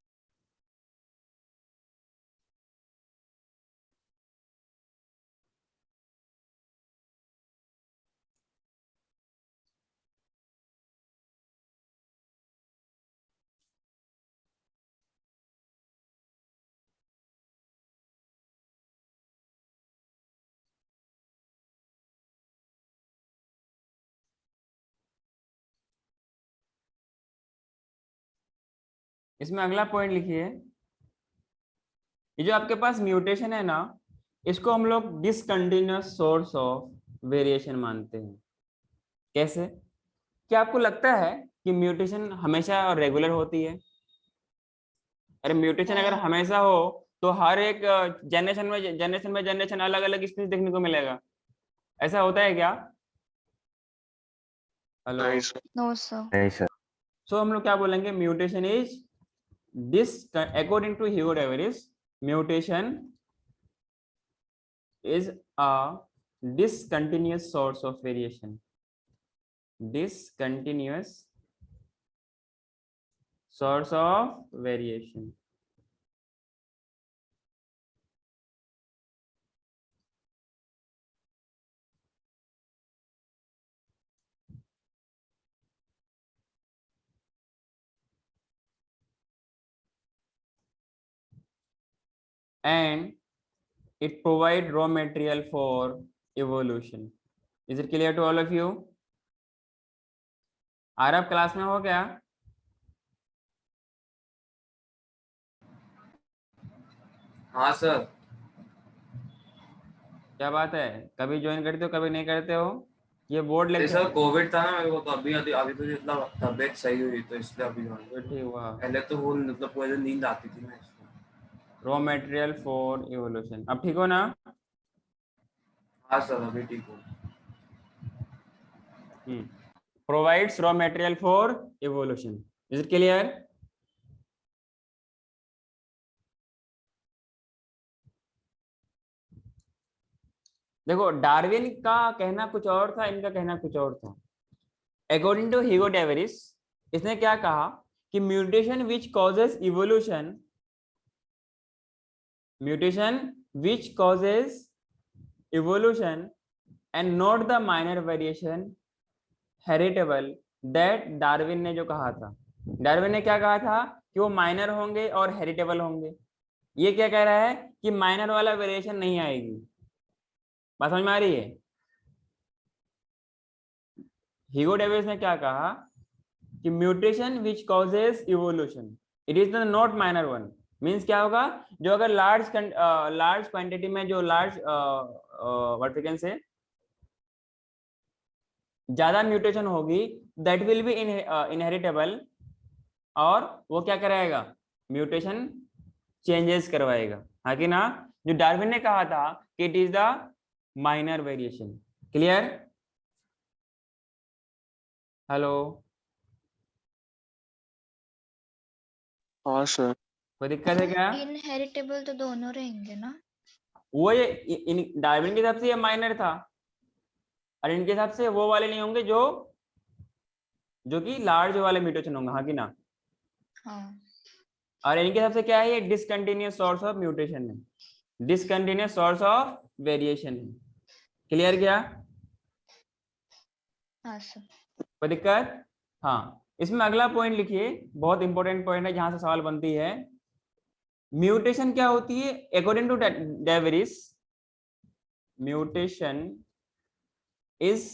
A: इसमें अगला पॉइंट लिखिए. ये जो आपके पास म्यूटेशन है ना, इसको हम लोग डिसकंटिन्यूअस सोर्स ऑफ वेरिएशन मानते हैं. कैसे? क्या आपको लगता है कि म्यूटेशन हमेशा रेगुलर होती है? अरे म्यूटेशन अगर
C: नहीं।
A: हमेशा हो तो हर एक जनरेशन में अलग अलग स्पीशीज देखने को मिलेगा. ऐसा होता है क्या? हेलो.
B: नहीं सर.
C: No sir.
B: नहीं सर.
A: सो हम लोग क्या बोलेंगे? Mutation is this, according to Hugo एवरेज, mutation is a discontinuous source of variation. Discontinuous source of variation. And it provide raw material for evolution. Is it clear to all of you? आरब class में हो क्या?
E: हाँ sir.
A: क्या बात है, कभी ज्वाइन करते हो कभी नहीं करते हो? ये बोर्ड
E: ये
A: लेक्चर
E: सर कोविड था ना मेरे को, तो अभी अभी अभी तो मतलब तबीयत सही हुई तो इसलिए अभी ज्वाइन किया।
A: ठीक हुआ।
E: पहले तो वो मतलब पूरे दिन नींद आती थी ना इसलिए।
A: रॉ मटेरियल फॉर इवोल्यूशन, अब ठीक हो ना?
E: हाँ सर अभी ठीक हूँ।
A: Provides raw material for evolution, is it clear? देखो डार्विन का कहना कुछ और था, इनका कहना कुछ और था। अकॉर्डिंग टू ह्यूगो डेविस, इसने क्या कहा कि mutation which causes evolution, mutation which causes evolution and not the minor variation heritable, that Darwin ने जो कहा था, डार्विन ने क्या कहा था कि वो माइनर होंगे और हेरिटेबल होंगे। ये क्या कह रहा है कि माइनर वाला वेरिएशन नहीं आएगी। बात समझ में आ रही है? ह्यूगो डेविस ने क्या कहा कि mutation which causes evolution, it is the not minor one. Means क्या होगा, जो अगर लार्ज क्वांटिटी में जो लार्ज व्हाट वी कैन से ज्यादा म्यूटेशन होगी, दैट विल बी इनहेरिटेबल, और वो क्या कराएगा, म्यूटेशन चेंजेस करवाएगा, हाँ कि ना? जो डार्विन ने कहा था कि it is the minor variation. Clear? Hello,
B: हाँ सर।
A: कोई दिक्कत है क्या?
C: इनहेरिटेबल तो दोनों रहेंगे ना?
A: वो ये इन डार्विन के हिसाब से ये माइनर था, और इनके हिसाब से वो वाले नहीं होंगे जो जो कि लार्ज वाले म्यूटेशन होंगे, हाँ कि ना?
C: हाँ
A: और इनके हिसाब से क्या है, ये डिसकंटिन्यूअस सोर्स ऑफ म्यूटेशन है, डिसकंटिन्यूअस सोर्स ऑफ वेरिएशन है। क्लियर क्या?
C: हाँ सर।
A: कोई दिक्कत? हाँ, इसमें अगला पॉइंट लिखिए, बहुत इंपॉर्टेंट पॉइंट है, जहां से सवाल बनती है। म्यूटेशन क्या होती है according to Davis? Mutation is,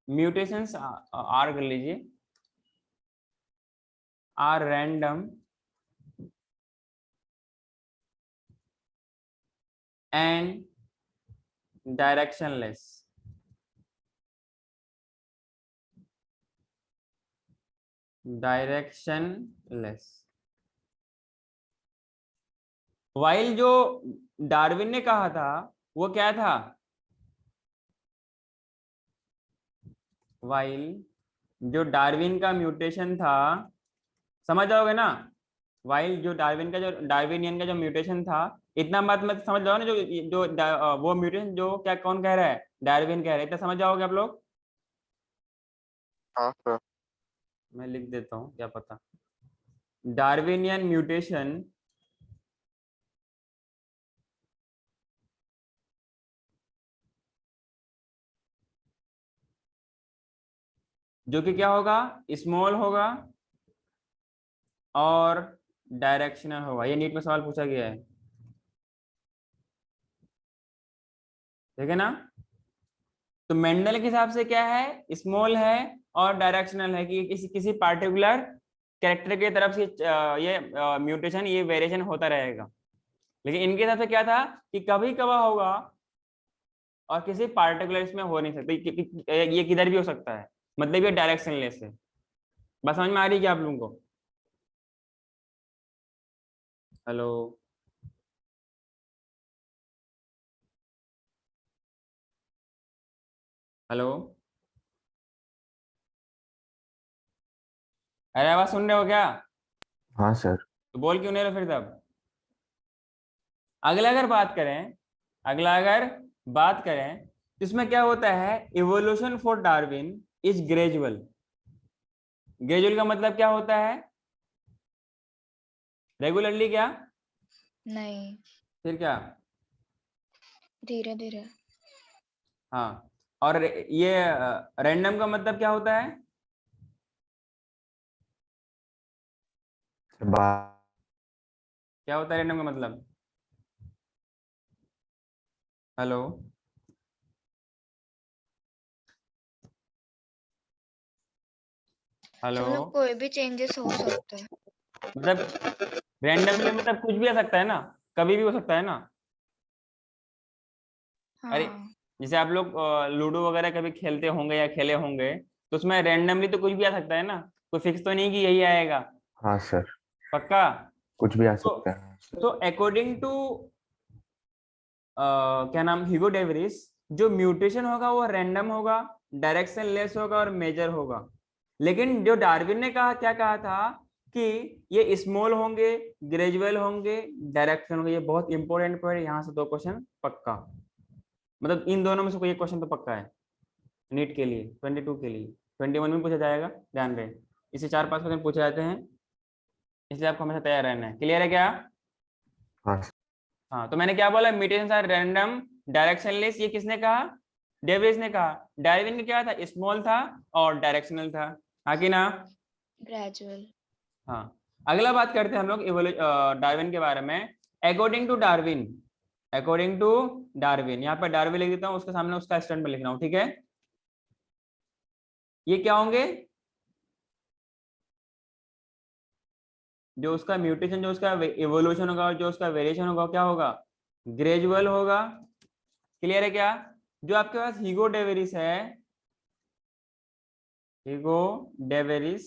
A: mutations are कर लीजिए, are random and directionless. Directionless. While जो डार्विन ने कहा था वो क्या था? वाइल जो डार्विन का म्यूटेशन था, समझ जाओगे ना? वाइल जो डार्विन का, जो डार्विनियन का जो म्यूटेशन था, इतना बात मत समझ जाओ ना, वो म्यूटेशन जो क्या कौन कह रहा है, डार्विन कह रहा है, इतना समझ जाओगे आप लोग?
B: हाँ सर।
A: मैं लिख देता हूँ, क्या पता। डार्विनियन म्यूटेशन जो कि क्या होगा, स्मॉल होगा और डायरेक्शनल होगा। ये नीट में सवाल पूछा गया है, ठीक है ना? तो मेंडल के हिसाब से क्या है, स्मॉल है और डायरेक्शनल है, कि किसी किसी पार्टिकुलर कैरेक्टर की तरफ से ये म्यूटेशन, ये वेरिएशन होता रहेगा। लेकिन इनके हिसाब से क्या था कि कभी कभार होगा और किसी पार्टिकुलर इसमें हो नहीं सकता, ये किधर भी हो सकता है, मतलब ये डायरेक्शनलेस है। बस समझ में आ रही है क्या आप लोगों को? हेलो, हेलो, अरे आवाज सुन रहे हो क्या?
B: हाँ सर।
A: तो बोल क्यों नहीं रहे फिर तब? अगला अगर बात करें, अगला अगर बात करें तो इसमें क्या होता है, evolution for Darwin is gradual. Gradual का मतलब क्या होता है, रेगुलरली क्या?
C: नहीं,
A: फिर क्या?
C: धीरे धीरे।
A: हाँ, और ये रैंडम का मतलब क्या होता है?
B: बा-
A: क्या होता है रैंडम का मतलब? हेलो,
C: मतलब
A: हेलो,
C: कोई भी चेंजेस हो सकते हैं।
A: मतलब रैंडमली मतलब कुछ भी आ सकता है ना, कभी भी हो सकता है ना। अरे
C: हाँ
A: जैसे आप लोग लूडो वगैरह कभी खेलते होंगे या खेले होंगे, तो उसमें रैंडमली तो कुछ भी आ सकता है ना, कोई फिक्स तो नहीं कि यही आएगा।
B: हाँ सर,
A: पक्का।
B: कुछ भी आ
A: तो
B: सकता है। हाँ सर।
A: तो अकॉर्डिंग टू क्या नाम, ह्यूगो डेवरिस, जो म्यूटेशन होगा वो रैंडम होगा, डायरेक्शन लेस होगा और मेजर होगा। लेकिन जो डार्विन ने कहा, क्या कहा था कि ये स्मॉल होंगे, ग्रेजुअल होंगे, डायरेक्शन होंगे। ये बहुत इंपॉर्टेंट पॉइंट, यहाँ से 2 क्वेश्चन पक्का, मतलब इन दोनों में से कोई एक क्वेश्चन तो पक्का है नीट के लिए, 22 के लिए, 21 में पूछा जाएगा, ध्यान रहे। इसे 4-5 क्वेश्चन पूछे जाते हैं, इसलिए आपको हमेशा तैयार रहना है। क्लियर है क्या?
B: हाँ सर।
A: हाँ, तो मैंने क्या बोला, म्यूटेशंस आर रैंडम, डायरेक्शनलेस, ये किसने कहा? डेविस ने कहा। डार्विन ने क्या था, स्मॉल था और डायरेक्शनल था, हाँ कि ना?
C: ग्रेजुअल।
A: हाँ। अगला बात करते हैं हम लोग डार्विन के बारे में। According to Darwin, according to Darwin, यहाँ पर डार्विन लिख देता हूँ, उसके सामने उसका स्टेटमेंट लिख रहा हूँ, ठीक है? ये क्या होंगे, जो उसका म्यूटेशन, जो उसका इवोल्यूशन होगा और जो उसका वेरिएशन होगा, क्या होगा? ग्रेजुअल होगा। क्लियर है क्या? जो आपके पास हीगो डेवेरिस है, Hugo de Vries,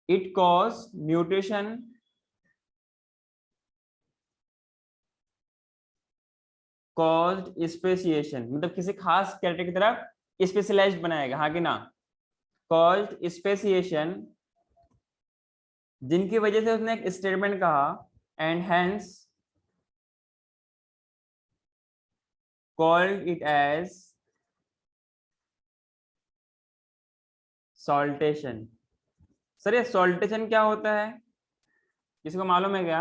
A: it cause mutation caused speciation, मतलब किसी खास कैरेक्टर की तरफ स्पेशलाइज्ड बनाएगा, हाँ कि ना? कॉज्ड स्पेसिएशन, जिनकी वजह से उसने एक स्टेटमेंट कहा, and hence called it as saltation. Sir ये सॉल्टेशन क्या होता है, किसी को मालूम है क्या?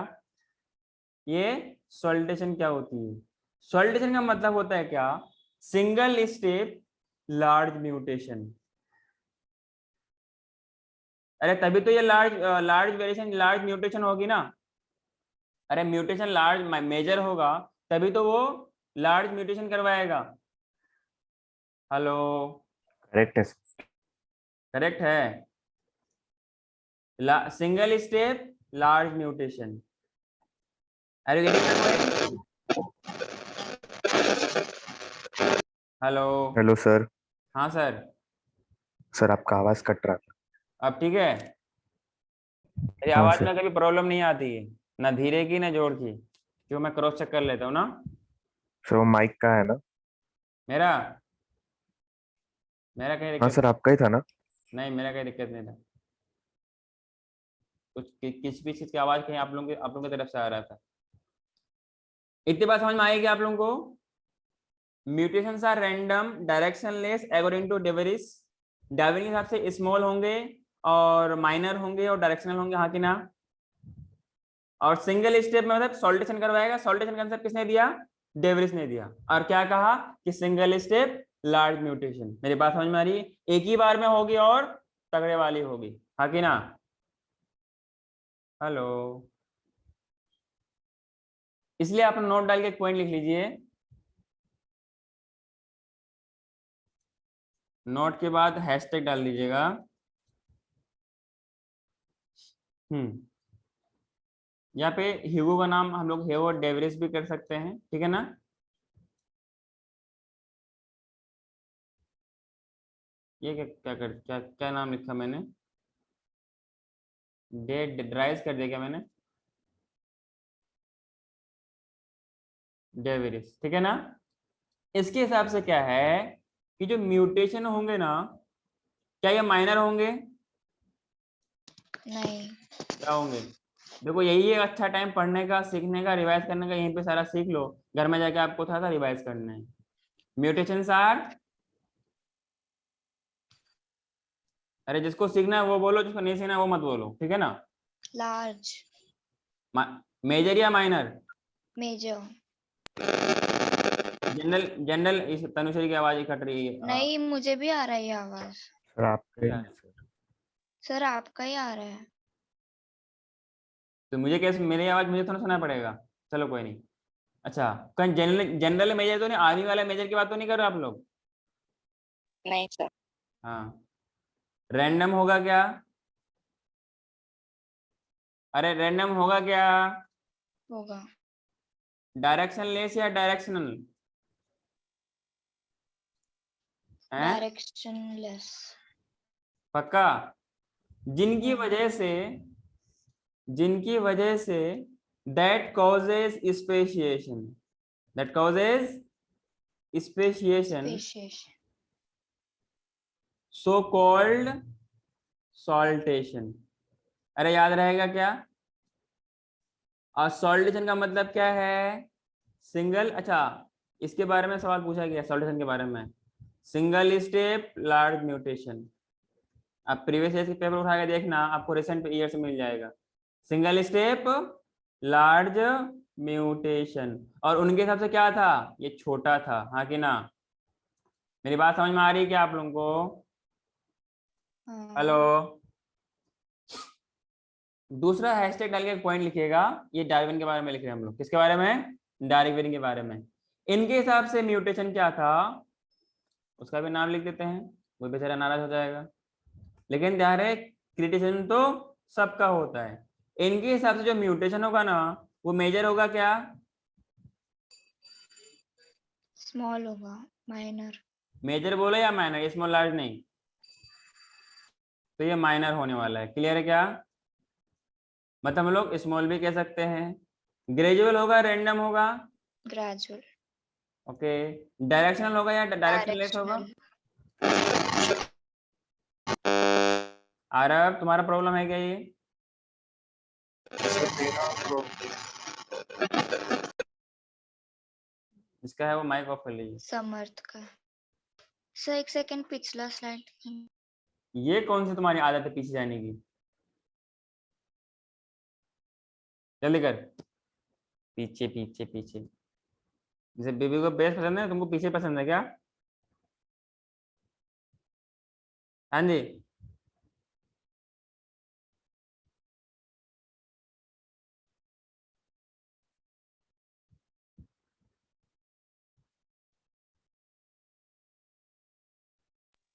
A: ये सॉल्टेशन क्या होती है? सॉल्टेशन का मतलब होता है क्या? Single step large mutation. अरे तभी तो ये large large variation, large mutation होगी ना। अरे म्यूटेशन लार्ज मेजर होगा, तभी तो वो लार्ज म्यूटेशन करवाएगा। हेलो,
B: करेक्ट है सर।
A: करेक्ट है। Single step large mutation. Are you getting? Hello.
B: Hello sir.
A: हाँ सर।
B: सर आपका आवाज कट रहा था।
A: अब ठीक है? मेरी
B: हाँ
A: आवाज
B: सर।
A: में कभी प्रॉब्लम नहीं आती है, ना धीरे की ना जोर की, क्यों मैं क्रॉस चेक कर लेता हूँ ना।
B: सर वो माइक का है ना?
A: मेरा मेरा कहीं
B: हाँ
A: दिक्कत
B: सर, आपका ही था ना?
A: नहीं, मेरा कहीं दिक्कत नहीं था। कुछ किसी भी चीज की आवाज कहीं आप लोगों की तरफ से आ रहा था। इतनी बात समझ में आएगी आप लोगों को? Mutations are random, directionless according to Davis. Darwin के हिसाब से स्मॉल होंगे और माइनर होंगे और डायरेक्शनल होंगे, हाँ कि ना? और सिंगल स्टेप में मतलब सॉल्टेशन करवाएगा। सॉल्टेशन का आंसर किसने दिया? डेविस ने दिया। और क्या कहा कि सिंगल स्टेप लार्ज म्यूटेशन। मेरी बात समझ में आ रही है? एक ही बार में होगी और तगड़े वाली होगी, हाँ कि ना? हेलो। इसलिए आप नोट डाल के एक पॉइंट लिख लीजिए, नोट के बाद हैशटैग डाल दीजिएगा। यहाँ पे ह्यूगो का नाम हम लोग हेवर डेवरिस भी कर सकते हैं, ठीक है ना? ये क्या नाम लिखा मैंने? ड्राइज कर दिया क्या मैंने? डेवरिस, ठीक है ना? इसके हिसाब से क्या है कि जो म्यूटेशन होंगे ना, क्या ये माइनर होंगे?
C: नहीं।
A: क्या होंगे? देखो यही है अच्छा टाइम पढ़ने का, सीखने का, रिवाइज करने का। यहीं पे सारा सीख लो, घर में जाके आपको था रिवाइज करना है। म्यूटेशंस आर, अरे जिसको सीखना है वो बोलो, जिसको नहीं सीखना है वो मत बोलो, ठीक है ना?
C: लार्ज।
A: मेजर या माइनर?
C: मेजर।
A: General, general. इस तनुश्री की आवाज कट रही है।
C: नहीं, मुझे भी आ रहा है ये आवाज।
B: सर आपका ही है सर।
C: सर आपका ही आ रहा है।
A: तो मुझे कैसे, मेरी आवाज मुझे थोड़ा सुना पड़ेगा? चलो कोई नहीं। अच्छा, कहीं जनरल, जनरल मेजर तो नहीं, आर्मी वाले मेजर की बात तो नहीं कर रहे आप लोग?
D: नहीं सर।
A: हाँ, रैंडम होगा क्या? अरे रैंडम होगा क्या?
C: होगा
A: डायरेक्शनलेस या डायरेक्शनल? हैं?
C: डायरेक्शनलेस।
A: पक्का? जिनकी वजह से that causes speciation
C: spacious.
A: so called saltation। अरे याद रहेगा क्या? और सॉल्टेशन का मतलब क्या है? सिंगल, अच्छा इसके बारे में सवाल पूछा गया सॉल्टेशन के बारे में, सिंगल स्टेप लार्ज म्यूटेशन। आप प्रीवियस ईयर के पेपर उठा के देखना, आपको रिसेंट ईयर से मिल जाएगा। सिंगल स्टेप लार्ज म्यूटेशन, और उनके हिसाब से क्या था? ये छोटा था, हाँ कि ना? मेरी बात समझ में आ रही है क्या आप लोगों को? हेलो? दूसरा हैशटैग डाल के एक पॉइंट लिखिएगा, ये डार्विन के बारे में लिख रहे हैं हम लोग। किसके बारे में? डार्विन के बारे में। इनके हिसाब से म्यूटेशन क्या था, उसका भी नाम लिख देते हैं, वो बेचारा नाराज हो जाएगा। लेकिन ध्यान रहे, क्रिटिसिज्म तो सबका होता है। इनके हिसाब से जो म्यूटेशन होगा ना, वो मेजर होगा क्या?
C: स्मॉल होगा, माइनर।
A: मेजर बोलो या माइनर, स्मॉल लार्ज नहीं, तो ये माइनर होने वाला है। क्लियर है क्या? मतलब हम लोग स्मॉल भी कह सकते हैं। ग्रेजुअल होगा, रैंडम होगा?
C: ग्रेजुअल।
A: ओके। डायरेक्शनल होगा या डायरेक्शनलेस होगा?
C: डायरेक्शनल।
A: आरब तुम्हारा प्रॉब्लम है क्या ये? इसका है वो माइक ऑफ कर लीजिए।
C: समर्थ का। सर एक सेकंड, पिछला स्लाइड।
A: ये कौन सी तुम्हारी आदत है पीछे जाने की? जल्दी कर, पीछे पीछे पीछे। जैसे बेबी को बेस पसंद है, तुमको पीछे पसंद है क्या? हाँ जी।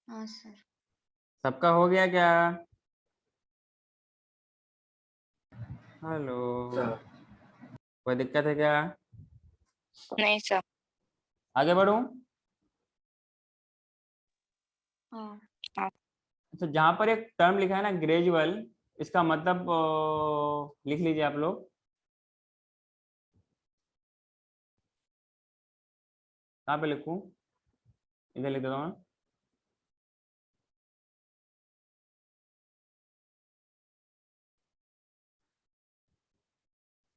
C: हाँ सर।
A: सबका हो गया क्या? हेलो?
E: सर
A: कोई दिक्कत है क्या?
D: नहीं सर।
A: आगे बढ़ूं?
C: हाँ।
A: अच्छा, जहां पर एक टर्म लिखा है ना ग्रेजुअल, इसका मतलब लिख लीजिए आप लोग। कहाँ पे लिखूं? इधर लिख देता हूँ।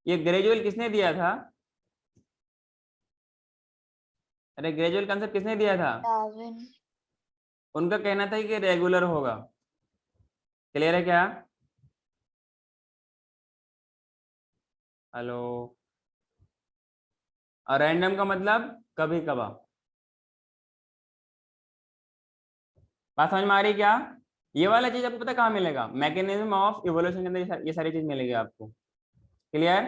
A: ये ग्रेजुअल किसने दिया था? अरे ग्रेजुअल कंसेप्ट किसने दिया था?
C: डार्विन।
A: उनका कहना था कि रेगुलर होगा। क्लियर है क्या? हेलो? और रैंडम का मतलब कभी कभार। बात समझ में आ रही है क्या? ये वाला चीज आपको पता कहाँ मिलेगा? मैकेनिज्म ऑफ इवोल्यूशन के अंदर ये सारी चीज मिलेगी आपको। क्लियर?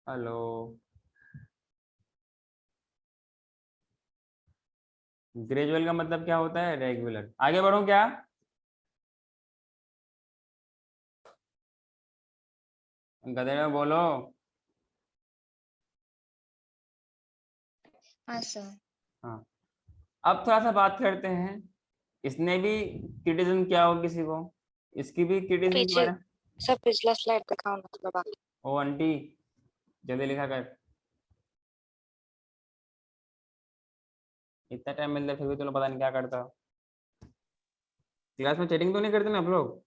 A: हेलो? ग्रेजुअल का मतलब क्या होता है? रेगुलर। आगे बढ़ो क्या? गधे में बोलो।
C: हाँ सर।
A: हाँ, अब थोड़ा सा बात करते हैं, इसने भी क्रिटिसिज्म किया हो किसी को, इसकी भी क्रिटिसिज्म के
D: पीछे
A: बारे में।
D: सर पिछला स्लाइड दिखाओ ना थोड़ा बाकी।
A: ओ आंटी, जल्दी लिखा कर। इतना टाइम मिलता है फिर भी तुम लोग पता नहीं क्या करता हो। क्लास में चैटिंग तो नहीं करते ना आप लोग?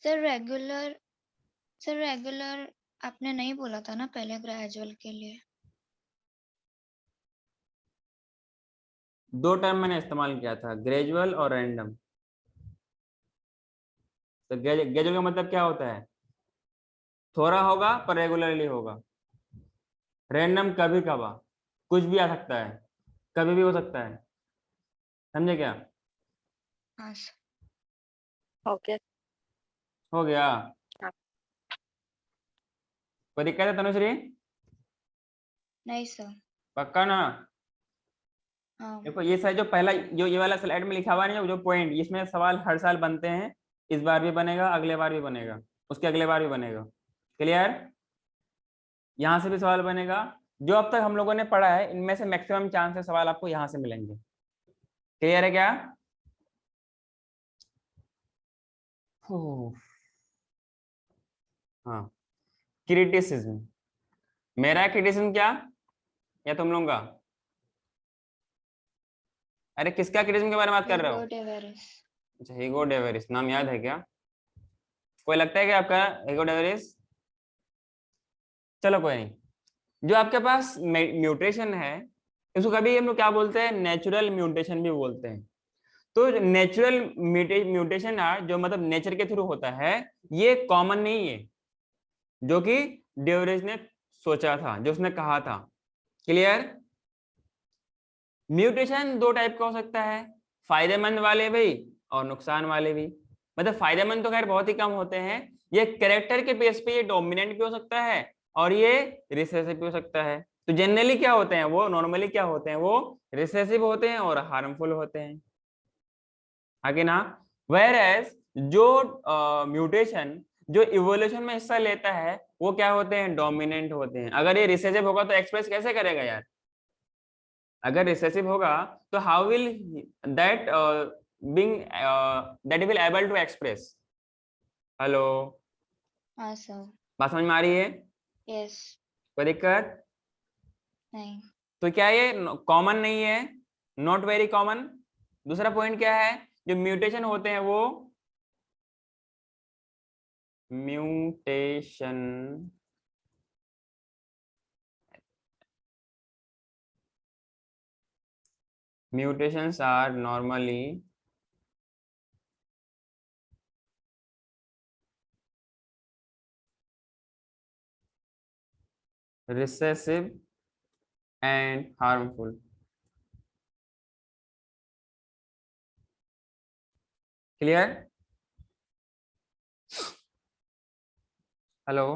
C: Sir regular. सर रेगुलर आपने नहीं बोला था ना पहले ग्रेजुअल के लिए।
A: दो टर्म मैंने इस्तेमाल किया था, ग्रेजुअल और रैंडम। तो ग्रेजुअल का मतलब क्या होता है? थोड़ा होगा पर रेगुलरली होगा। रैंडम कभी कभार, कुछ भी आ सकता है, कभी भी हो सकता है। समझे क्या?
C: हाँ सर।
D: ओके।
A: हो गया?
D: हाँ।
A: कोई दिक्कत है तनुश्री?
C: नहीं सर।
A: पक्का ना?
C: हाँ
A: देखो ये साइड जो पहला जो ये वाला स्लाइड में लिखा हुआ है ना, जो पॉइंट, इसमें सवाल हर साल बनते हैं। इस बार भी बनेगा, अगले बार भी बनेगा, उसके अगले बार भी बनेगा। क्लियर? यहाँ से भी सवाल बनेगा। जो अब तक हम लोगों ने पढ़ा है इनमें से मैक्सिमम चांस है सवाल आपको यहाँ से मिलेंगे। क्लियर है क्या? हो, हाँ। क्रिटिसिज्म, मेरा क्रिटिसिज्म क्या, या तुम लोगों का? अरे किसका क्रिटिसिज्म के बारे में बात कर रहे हो?
C: ह्यूगो डेवेरिस।
A: अच्छा, ह्यूगो डेवेरिस नाम याद है क्या? कोई लगता है कि आपका ह्यूगो डेवेरिस? चलो कोई नहीं। जो आपके पास म्यूटेशन है इसको कभी हम लोग क्या बोलते हैं, नेचुरल म्यूटेशन भी बोलते हैं। तो नेचुरल म्यूटेशन जो मतलब नेचर के थ्रू होता है, ये कॉमन नहीं है, जो कि डेवेरिस ने सोचा था, जो उसने कहा था। क्लियर? म्यूटेशन दो टाइप का हो सकता है, फायदेमंद वाले भी और नुकसान वाले भी। मतलब फायदेमंद तो खैर बहुत ही कम होते हैं। ये कैरेक्टर के बेस पे ये डोमिनेंट भी हो सकता है और ये रिसेसिव भी हो सकता है। तो जनरली क्या होते हैं वो, नॉर्मली क्या होते हैं वो, रिसेसिव होते हैं और हार्मफुल होते हैं, आगे ना। वेयर एज जो म्यूटेशन जो इवोल्यूशन में हिस्सा लेता है वो क्या होते हैं, डोमिनेंट होते हैं। अगर ये रिसेसिव होगा तो एक्सप्रेस कैसे करेगा यार? अगर रिसेसिव होगा तो how will that being that will able to express. Hello,
C: हाँ सर।
A: बात समझ में आ रही है?
C: यस।
A: कोई दिक्कत?
C: नहीं।
A: तो क्या ये कॉमन नहीं है, नॉट वेरी कॉमन। दूसरा पॉइंट क्या है, जो म्यूटेशन होते हैं वो mutation mutations are normally recessive and harmful. Clear? Hello.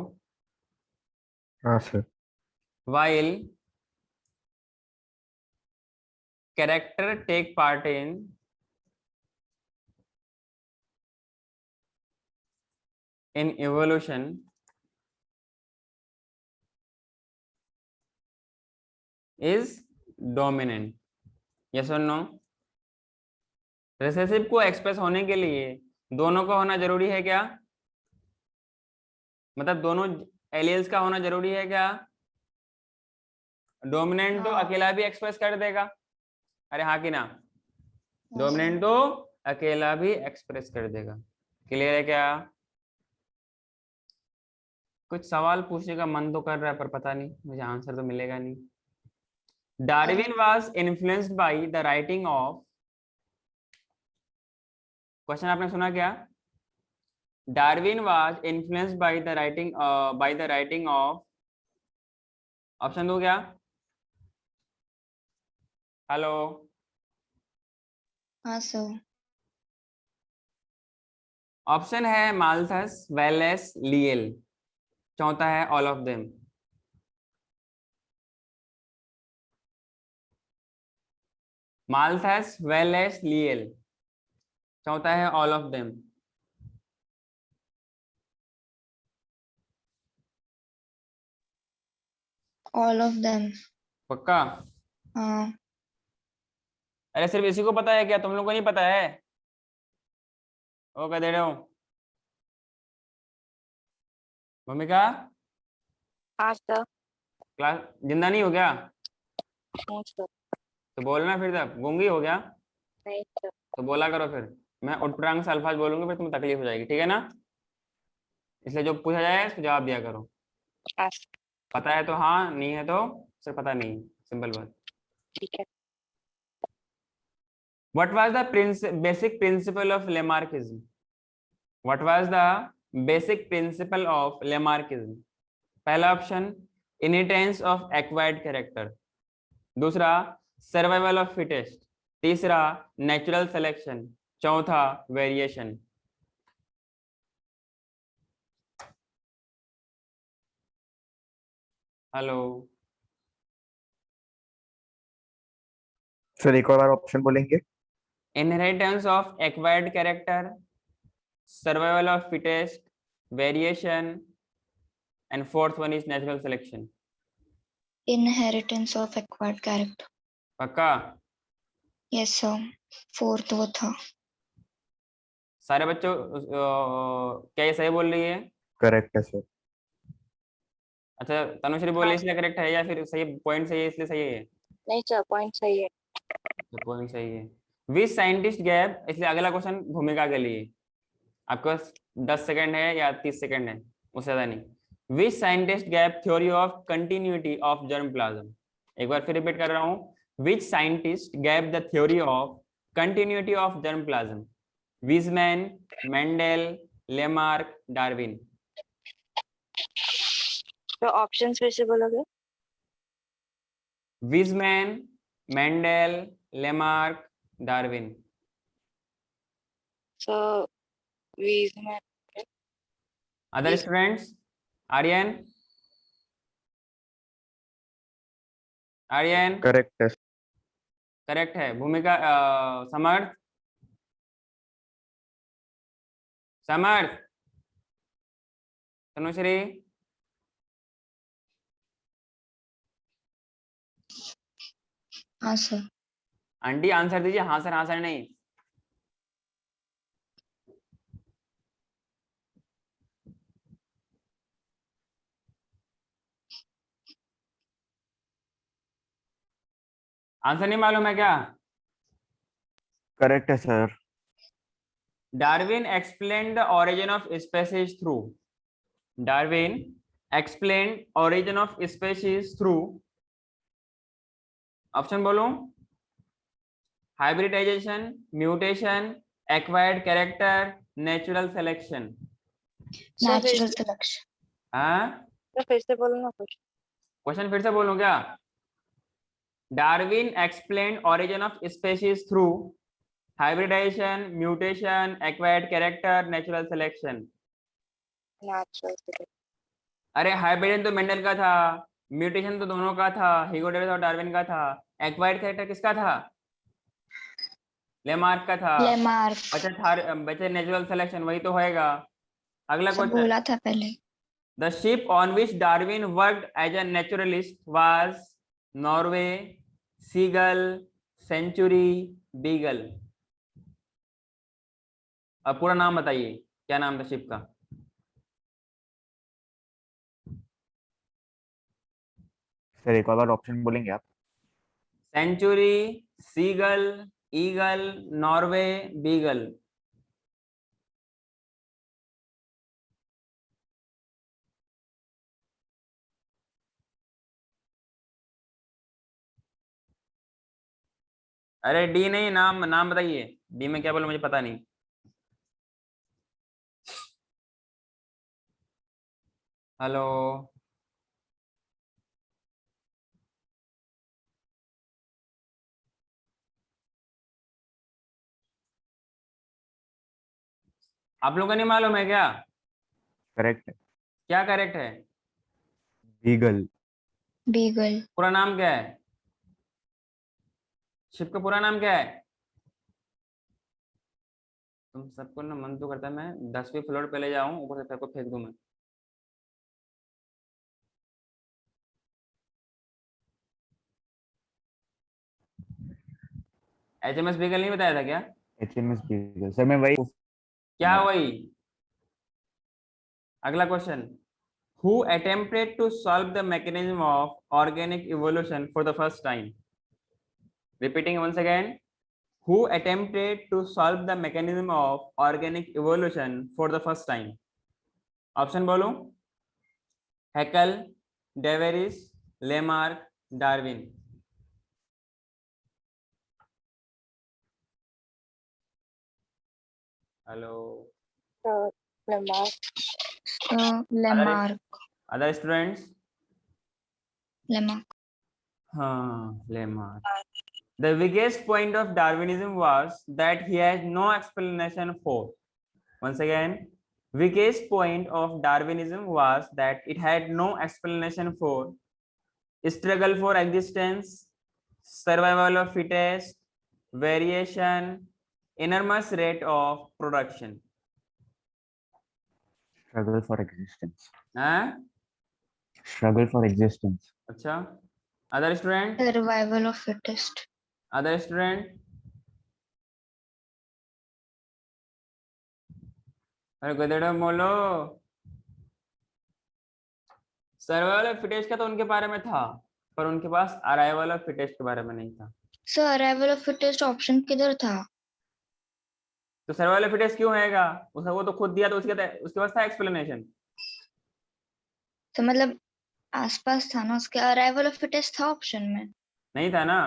B: हाँ sir.
A: While character take part in evolution is dominant. Yes or no? Recessive को एक्सप्रेस होने के लिए दोनों का होना जरूरी है क्या? मतलब दोनों एलियंस का होना जरूरी है क्या? डोमिनेंट तो
C: हाँ।
A: अकेला भी एक्सप्रेस कर देगा, अरे हाँ कि ना?
C: हाँ
A: डोमिनेंट
C: सर।
A: तो अकेला भी एक्सप्रेस कर देगा। क्लियर है क्या? कुछ सवाल पूछने का मन तो कर रहा है पर पता नहीं मुझे आंसर तो मिलेगा नहीं। Darwin was influenced by the writing of, question आपने सुना क्या? Darwin was influenced by the writing of, option दो क्या? हेलो,
C: हाँ सर।
A: ऑप्शन है माल्थस, वेलेस, लियल, चौथा है all of them. Malthus, Wallace, लियल, चौथा है all of them.
C: All of them.
A: पक्का?
C: हाँ।
A: अरे सिर्फ इसी को पता है क्या, तुम लोग को नहीं पता है? वो कह दे रहे हो भूमिका?
D: हाँ सर।
A: क्लास जिंदा नहीं हो गया?
D: हूँ सर।
A: तो बोलना फिर, तब गूंगी हो गया
D: नहीं सर।
A: तो बोला करो फिर। मैं उटपटांग से अल्फाज बोलूंगा फिर तुम्हें तकलीफ हो जाएगी, ठीक है ना? इसलिए जो पूछा जाए उसको जवाब दिया करो।
D: हाँ सर।
A: पता है तो हाँ, नहीं है तो सिर्फ पता नहीं, सिंपल बात।
D: ठीक है।
A: What was the basic principle of Lamarckism? What was the basic principle of Lamarckism? पहला option, inheritance of acquired character. दूसरा, सर्वाइवल ऑफ फिटेस्ट। तीसरा, नेचुरल सिलेक्शन। चौथा, वेरिएशन। हेलो,
B: सर एक और बार ऑप्शन बोलेंगे?
A: Inheritance of acquired character, survival of fittest, variation, and fourth one is natural selection.
C: Inheritance of acquired character.
A: पक्का?
C: Yes sir. Fourth वो था.
A: सारे बच्चों क्या ये सही बोल रही है?
B: करेक्ट है सर।
A: अच्छा तनुश्री बोल रही है इसलिए करेक्ट है या फिर सही पॉइंट सही है इसलिए सही है?
D: नहीं सर पॉइंट सही है।
A: तो पॉइंट सही है। विच साइंटिस्ट गैप, इसलिए अगला क्वेश्चन भूमिका के लिए आपके पास 10 सेकंड है या 30 सेकंड है, उससे ज्यादा नहीं। Which scientist gave theory of continuity of germ plasm. एक बार फिर रिपीट कर रहा हूँ, which scientist gave the theory of continuity of germ plasm. Weismann, Mendel, Lamarck, Darwin.
D: तो ऑप्शंस फिर से बोलोगे?
A: Weismann, Mendel, Lamarck, Darwin.
D: So Weismann.
A: Other students? Aryan? Aryan?
B: Correct है।
A: करेक्ट है। भूमिका समर्थ? समर्थ? तनुश्री?
C: हाँ सर.
A: आंटी आंसर दीजिए, हाँ सर नहीं। आंसर नहीं मालूम है क्या?
B: करेक्ट है sir.
A: Darwin explain the origin of species through. Darwin explain origin of species through. Option बोलूं? Hybridisation, mutation, acquired character, natural selection.
C: Natural selection.
A: हाँ
D: तो फिर से बोलो ना कुछ।
A: क्वेश्चन फिर से बोलूं क्या? Darwin explain origin of species through hybridization, mutation, acquired character, natural selection.
D: Natural selection.
A: अरे हाइब्रिडन तो मेंडल का था, म्यूटेशन तो दोनों का था, ह्यूगो डेविस और डार्विन का था। एक्वायर्ड कैरेक्टर किसका था? लेमार्क का था।
C: Lamarck.
A: अच्छा बचे नेचुरल सिलेक्शन, वही तो होएगा। अगला
C: सब
A: क्वेश्चन,
C: बोला था पहले.
A: The ship on which Darwin worked as a naturalist was Norway, seagull, century, Beagle. अब पूरा नाम बताइए, क्या नाम था शिप का?
B: सर एक और बार ऑप्शन बोलेंगे आप?
A: Century, seagull, eagle, Norway, Beagle. अरे डी नहीं, नाम नाम बताइए। डी में क्या बोलो मुझे पता नहीं। हेलो आप लोगों को नहीं मालूम है क्या?
B: करेक्ट है।
A: क्या करेक्ट है?
B: बीगल।
C: Beagle.
A: पूरा नाम क्या है? शिप का पूरा नाम क्या है? तुम सबको ना मन तो करता है मैं 10वीं फ्लोर पे ले जाऊं, ऊपर से सबको फेंक दूं मैं। HMS बीगल नहीं बताया था क्या?
B: HMS बीगल सर, मैं वही।
A: क्या वही? अगला question, who attempted to solve the mechanism of organic evolution for the first time? Repeating once again, who attempted to solve the mechanism of organic evolution for the first time? Option बोलो? Haeckel, de Vries, Lamarck, Darwin. Hello
C: Lamarck.
A: Other students?
C: Lamarck.
A: हाँ Lamarck. The biggest point of Darwinism was that he has no explanation for. Once again, biggest point of Darwinism was that it had no explanation for struggle for existence, survival of fittest, variation, enormous rate of production.
B: Struggle for existence.
A: हाँ,
B: Struggle for existence.
A: अच्छा, other student,
C: survival of fittest.
A: Other student, अरे गधेड़ो बोलो। Survival of fittest का तो उनके बारे में था, पर उनके पास अराइवल ऑफ फिटेस्ट के बारे में नहीं था।
C: Sir arrival of fittest option किधर था?
A: तो सर्वाइवल ऑफ फिटेस्ट क्यों आएगा? उसने वो तो खुद दिया, तो उसके पास था एक्सप्लेनेशन।
C: तो मतलब आसपास था ना उसके, अराइवल ऑफ फिटेस्ट था ऑप्शन में।
A: नहीं था ना,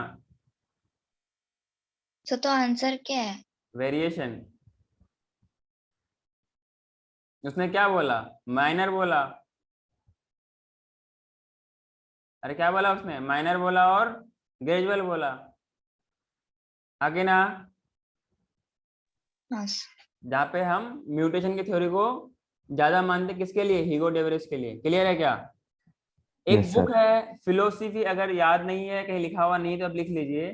C: तो आंसर क्या है?
A: वेरिएशन। उसने क्या बोला? माइनर बोला। अरे क्या बोला उसने? माइनर बोला और ग्रेजुअल बोला, आगे ना।
C: बस।
A: जहाँ पे हम म्यूटेशन की थ्योरी को ज्यादा मानते, किसके लिए? हीगो डेवरिस के लिए। क्लियर है क्या? एक
B: Yes,
A: बुक
B: sir.
A: है फिलोसफी, अगर याद नहीं है, कहीं लिखा हुआ नहीं तो अब लिख लीजिए।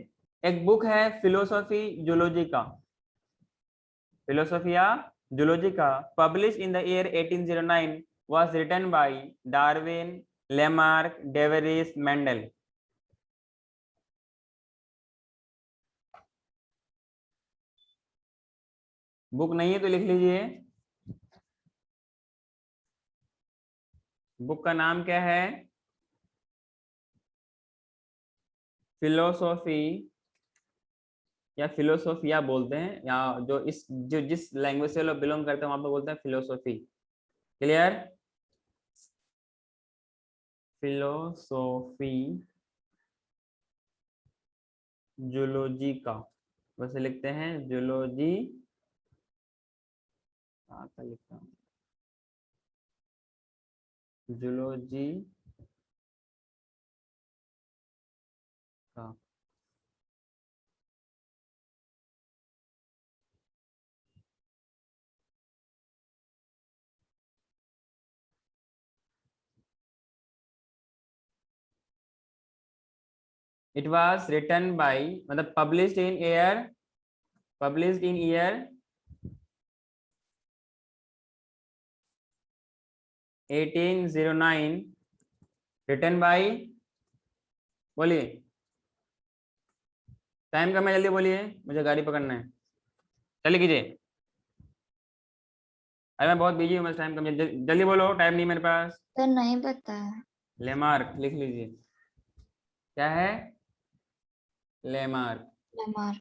A: एक बुक है फिलोसफी जूलॉजी का, फिलोसफिया जूलॉजी का, publish in the year 1809, was written by Darwin, Lamarck, Deveris, Mendel. Book नहीं है तो लिख लीजिए। बुक का नाम क्या है? फिलोसॉफी या फिलोसोफिया बोलते हैं, या जो जिस लैंग्वेज से लोग बिलोंग करते हैं वहां पे बोलते हैं फिलोसॉफी। क्लियर? फिलोसॉफी जूलॉजी का, वैसे लिखते हैं जूलॉजी, लिखता हूँ जूलॉजी का। It was written by, मतलब published in year 1809, written by, बोलिए, टाइम कम है, जल्दी बोलिए, मुझे गाड़ी पकड़ना है, चलिए कीजिए। अरे मैं बहुत बिजी हूँ, बस टाइम कम है, जल्दी बोलो, टाइम नहीं मेरे पास।
C: सर नहीं पता है।
A: लेमार्क लिख लीजिए। क्या है? लेमार्क।
C: लेमार्क।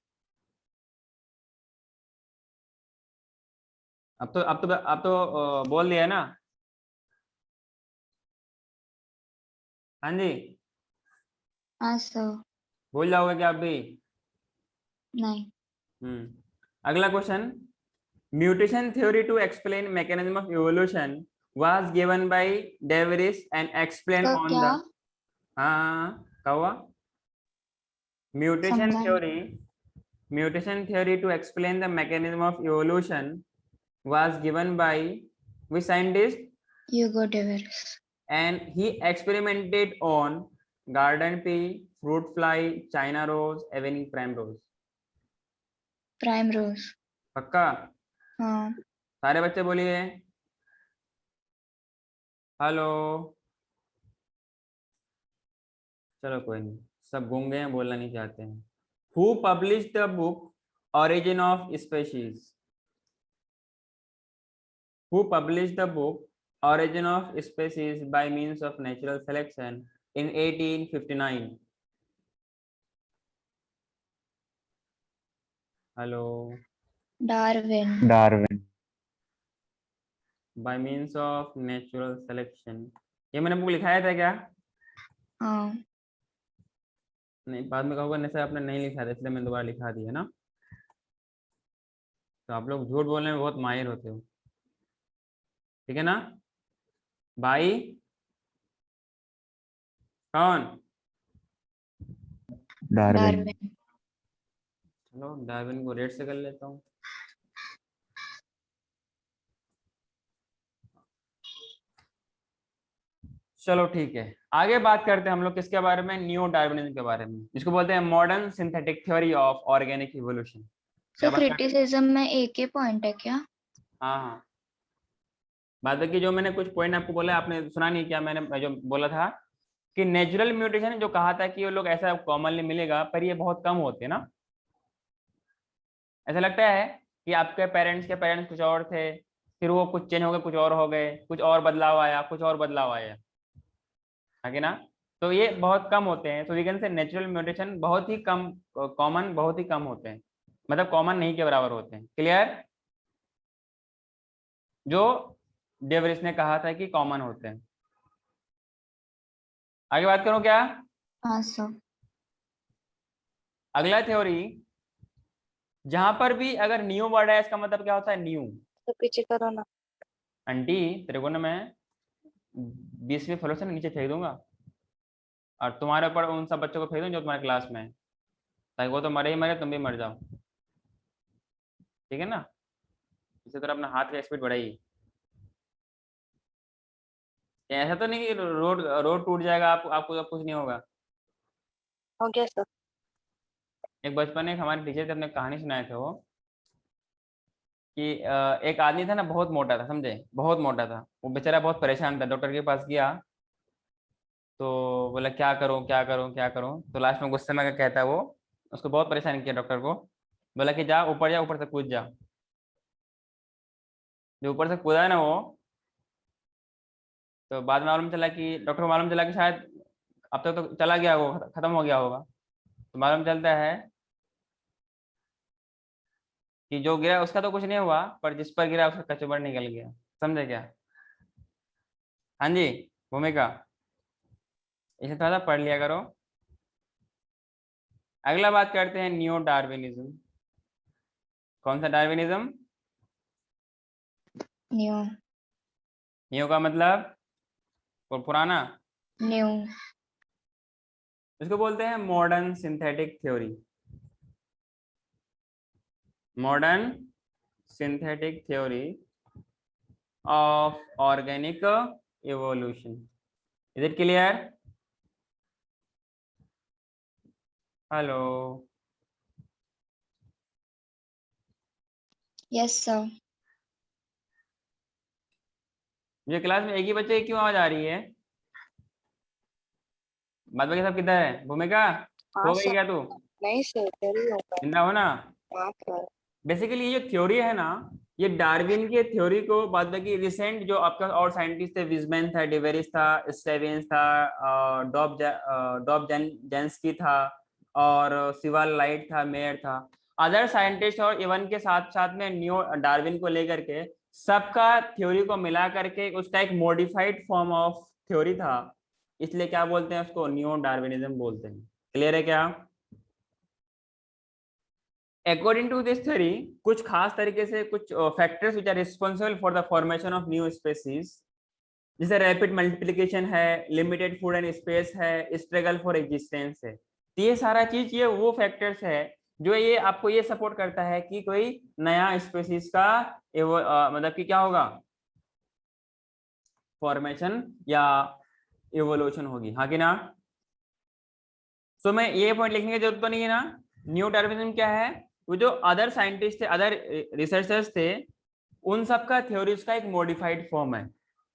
A: अब तो बोल दिया है ना? हाँ जी,
C: हाँ सर।
A: भूल जाओगे क्या आप भी?
C: नहीं।
A: अगला question, mutation theory to explain mechanism of evolution was given by Deveris and explained
C: sir
A: on
C: क्या?
A: the, हाँ क्या हुआ? म्यूटेशन
C: समझा नहीं।
A: Theory, mutation theory to explain the mechanism of evolution was given by which scientist?
C: Hugo Davis.
A: And he experimented on garden pea, fruit fly, china rose, evening primrose.
C: Primrose.
A: पक्का?
C: हाँ।
A: सारे बच्चे बोलिए hello. चलो कोई नहीं, सब गूंगे हैं, बोलना नहीं चाहते हैं। Who published the book Origin of Species? Who published the book Origin of Species by means of natural selection in 1859? Hello.
C: Darwin.
B: Darwin.
A: By means of natural selection, ये मैंने बुक लिखाया था क्या?
C: हाँ।
A: नहीं, बाद में कहोगे नहीं सर आपने नहीं लिखा था, इसलिए मैंने दोबारा लिखा दिया ना। तो आप लोग झूठ बोलने में बहुत माहिर होते हो, ठीक है ना भाई? कौन?
B: Darwin.
C: डार्विन।
A: चलो डार्विन को रेड से कर लेता हूँ। चलो ठीक है, आगे बात करते हैं हम लोग किसके बारे में, न्यू डार्विनिज्म के बारे में, जिसको बोलते हैं modern synthetic theory of organic evolution. क्या
C: सर
A: बात कर,
C: क्रिटिसिज्म में एक ही पॉइंट है क्या?
A: हाँ हाँ, बात है कि जो मैंने कुछ पॉइंट आपको बोला आपने सुना नहीं क्या, मैंने जो बोला था कि नेचुरल म्यूटेशन जो कहा था कि वो लोग ऐसा कॉमनली मिलेगा, पर ये बहुत कम होते हैं ना। ऐसा लगता है कि आपके पेरेंट्स के पेरेंट्स कुछ और थे, फिर वो कुछ चेंज हो गए, कुछ और हो गए, कुछ और बदलाव आया, कुछ और बदलाव आया, है कि ना। तो ये बहुत कम होते हैं, तो we can say natural mutation बहुत ही कम, कॉमन बहुत ही कम होते हैं, मतलब कॉमन नहीं के बराबर होते हैं। क्लियर, जो डेवरिस ने कहा था कि कॉमन होते हैं। आगे बात करूं क्या?
C: हाँ सर।
A: अगला थ्योरी, जहां पर भी अगर न्यू वर्ड है इसका मतलब क्या होता है, न्यू।
D: तो पीछे करो ना।
A: आंटी तेरे को ना मैं 20वीं फ्लोर से नीचे फेंक दूंगा, और तुम्हारे ऊपर उन सब बच्चों को फेंक दूं जो तुम्हारे क्लास में है, ताकि वो तो मरे ही मरे, तुम भी मर जाओ, ठीक है ना। इसी तरह अपना हाथ का स्पीड बढ़ाइए। ऐसा तो नहीं कि रोड रोड टूट जाएगा, आपको कुछ नहीं होगा।
D: हो गया सर।
A: एक बचपन में एक हमारे टीचर थे, अपने कहानी सुनाए थे वो, कि एक आदमी था ना, बहुत मोटा था, समझे, बहुत मोटा था, वो बेचारा बहुत परेशान था, डॉक्टर के पास गया, तो बोला क्या करूं क्या करूं क्या करूं, तो लास्ट में गुस्से में कहता है वो, उसको बहुत परेशान किया डॉक्टर को, बोला कि जा ऊपर से कूद जा। जो ऊपर से कूदा है ना वो, तो बाद में मालूम चला कि डॉक्टर को मालूम चला कि शायद अब तक तो चला गया, वो खत्म हो गया होगा। तो मालूम चलता है कि जो गिरा उसका तो कुछ नहीं हुआ, पर जिस पर गिरा उसका कचूमर निकल गया। समझे क्या? हाँ जी, भूमिका, इसे थोड़ा सा पढ़ लिया करो। अगला बात करते हैं न्यू डार्विनिज्म। कौन सा डार्विनिज्म?
C: न्यू।
A: न्यू का मतलब पुराना,
C: न्यू।
A: इसको बोलते हैं modern synthetic theory. Modern synthetic theory of organic evolution. Is it clear? Hello,
C: yes sir.
A: मुझे क्लास में एक ही बच्चे की क्यों आवाज आ रही है? बाद बाकी सब किधर है? भूमिका,
D: हाँ
A: हो गई
D: सर।
A: क्या तू?
D: नहीं सर, इधर ही होगा।
A: जिंदा हो ना?
D: हाँ सर।
A: बेसिकली ये जो थ्योरी है ना, ये डार्विन की थ्योरी को बाद बाकी रिसेंट जो आपका और साइंटिस्ट थे, विजमैन था, डेवेरिस था, स्टेविंस था, डॉब जेंस्की था, और सिवाल लाइट था, मेयर था, अदर साइंटिस्ट, और इवन के साथ साथ में न्यू डार्विन को लेकर के सबका थ्योरी को मिला करके उसका एक मॉडिफाइड फॉर्म ऑफ थ्योरी था, इसलिए क्या बोलते हैं उसको, न्यू डार्विनिज्म बोलते हैं। क्लियर है क्या? अकॉर्डिंग टू दिस थ्योरी, कुछ खास तरीके से कुछ factors which are responsible for the formation of new species, जैसे रैपिड मल्टीप्लिकेशन है, लिमिटेड फूड एंड स्पेस है, स्ट्रगल फॉर एग्जिस्टेंस है। तो ये सारा चीज, ये वो फैक्टर्स है जो ये आपको ये सपोर्ट करता है कि कोई नया स्पेसीज का मतलब कि क्या होगा, फॉर्मेशन या इवोल्यूशन होगी, हाँ कि ना। सो मैं ये पॉइंट लिखने की जरूरत तो नहीं है ना। न्यू डार्विनिज्म क्या है, वो जो अदर साइंटिस्ट थे, अदर रिसर्चर्स थे, उन सब का थ्योरीज का एक मॉडिफाइड फॉर्म है।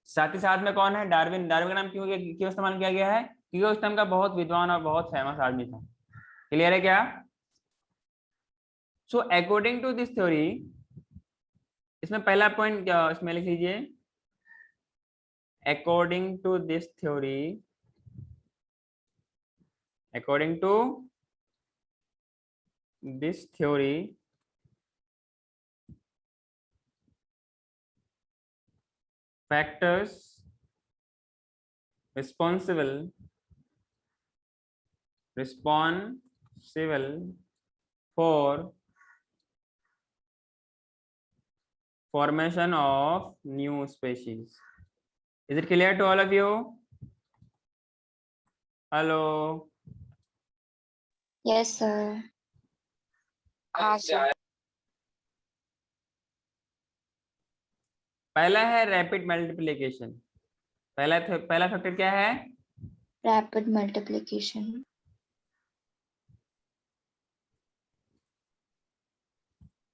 A: साथ ही साथ में कौन है, डार्विन। डार्विन का नाम क्यों क्यों इस्तेमाल किया गया है, क्योंकि उस टाइम का बहुत विद्वान और बहुत फेमस आदमी था। क्लियर है क्या? So according to this theory, इसमें पहला पॉइंट इसमें लिख लीजिए, according to this theory, according to this theory, factors responsible for formation of new species. Is it clear to all of you? Hello.
C: Yes sir.
D: हाँ sir.
A: पहला है rapid multiplication. पहला factor क्या है?
C: Rapid multiplication.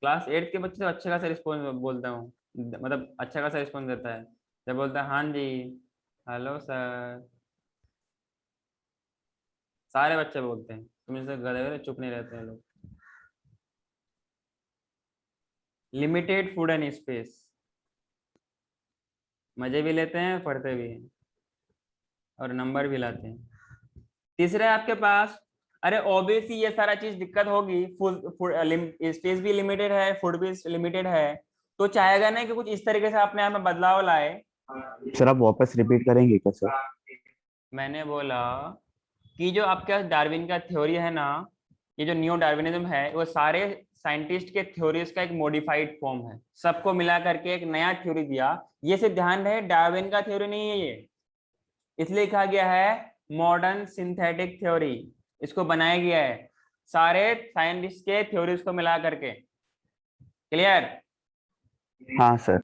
A: क्लास 8 के बच्चे तो अच्छा खासा रिस्पॉन्स बोलता हूँ, मतलब अच्छा खासा रिस्पॉन्स देता है जब बोलता है हाँ जी, हेलो सर, सारे बच्चे बोलते हैं। तुम जैसे गधे गधे चुप नहीं रहते हैं लोग। लिमिटेड फूड एंड स्पेस, मजे भी लेते हैं, पढ़ते भी हैं और नंबर भी लाते हैं। तीसरा है आपके पास, अरे ऑब्वियसली ये सारा चीज दिक्कत होगी, स्पेस भी लिमिटेड है, फूड भी लिमिटेड है, तो चाहेगा ना कि कुछ इस तरीके से अपने आप में बदलाव लाए।
B: सर आप वापस रिपीट करेंगे क्या सर?
A: मैंने बोला कि जो आपके डार्विन का थ्योरी है ना, ये जो न्यू डार्विनिज्म है, वो सारे साइंटिस्ट के थ्योरीज का एक मॉडिफाइड फॉर्म है, सबको मिला करके एक नया थ्योरी दिया। ये सिर्फ ध्यान रहे डार्विन का थ्योरी नहीं है ये, इसलिए कहा गया है मॉडर्न सिंथेटिक थ्योरी, इसको बनाया गया है सारे साइंटिस्ट के थ्योरीज को मिला करके। क्लियर?
B: हाँ sir.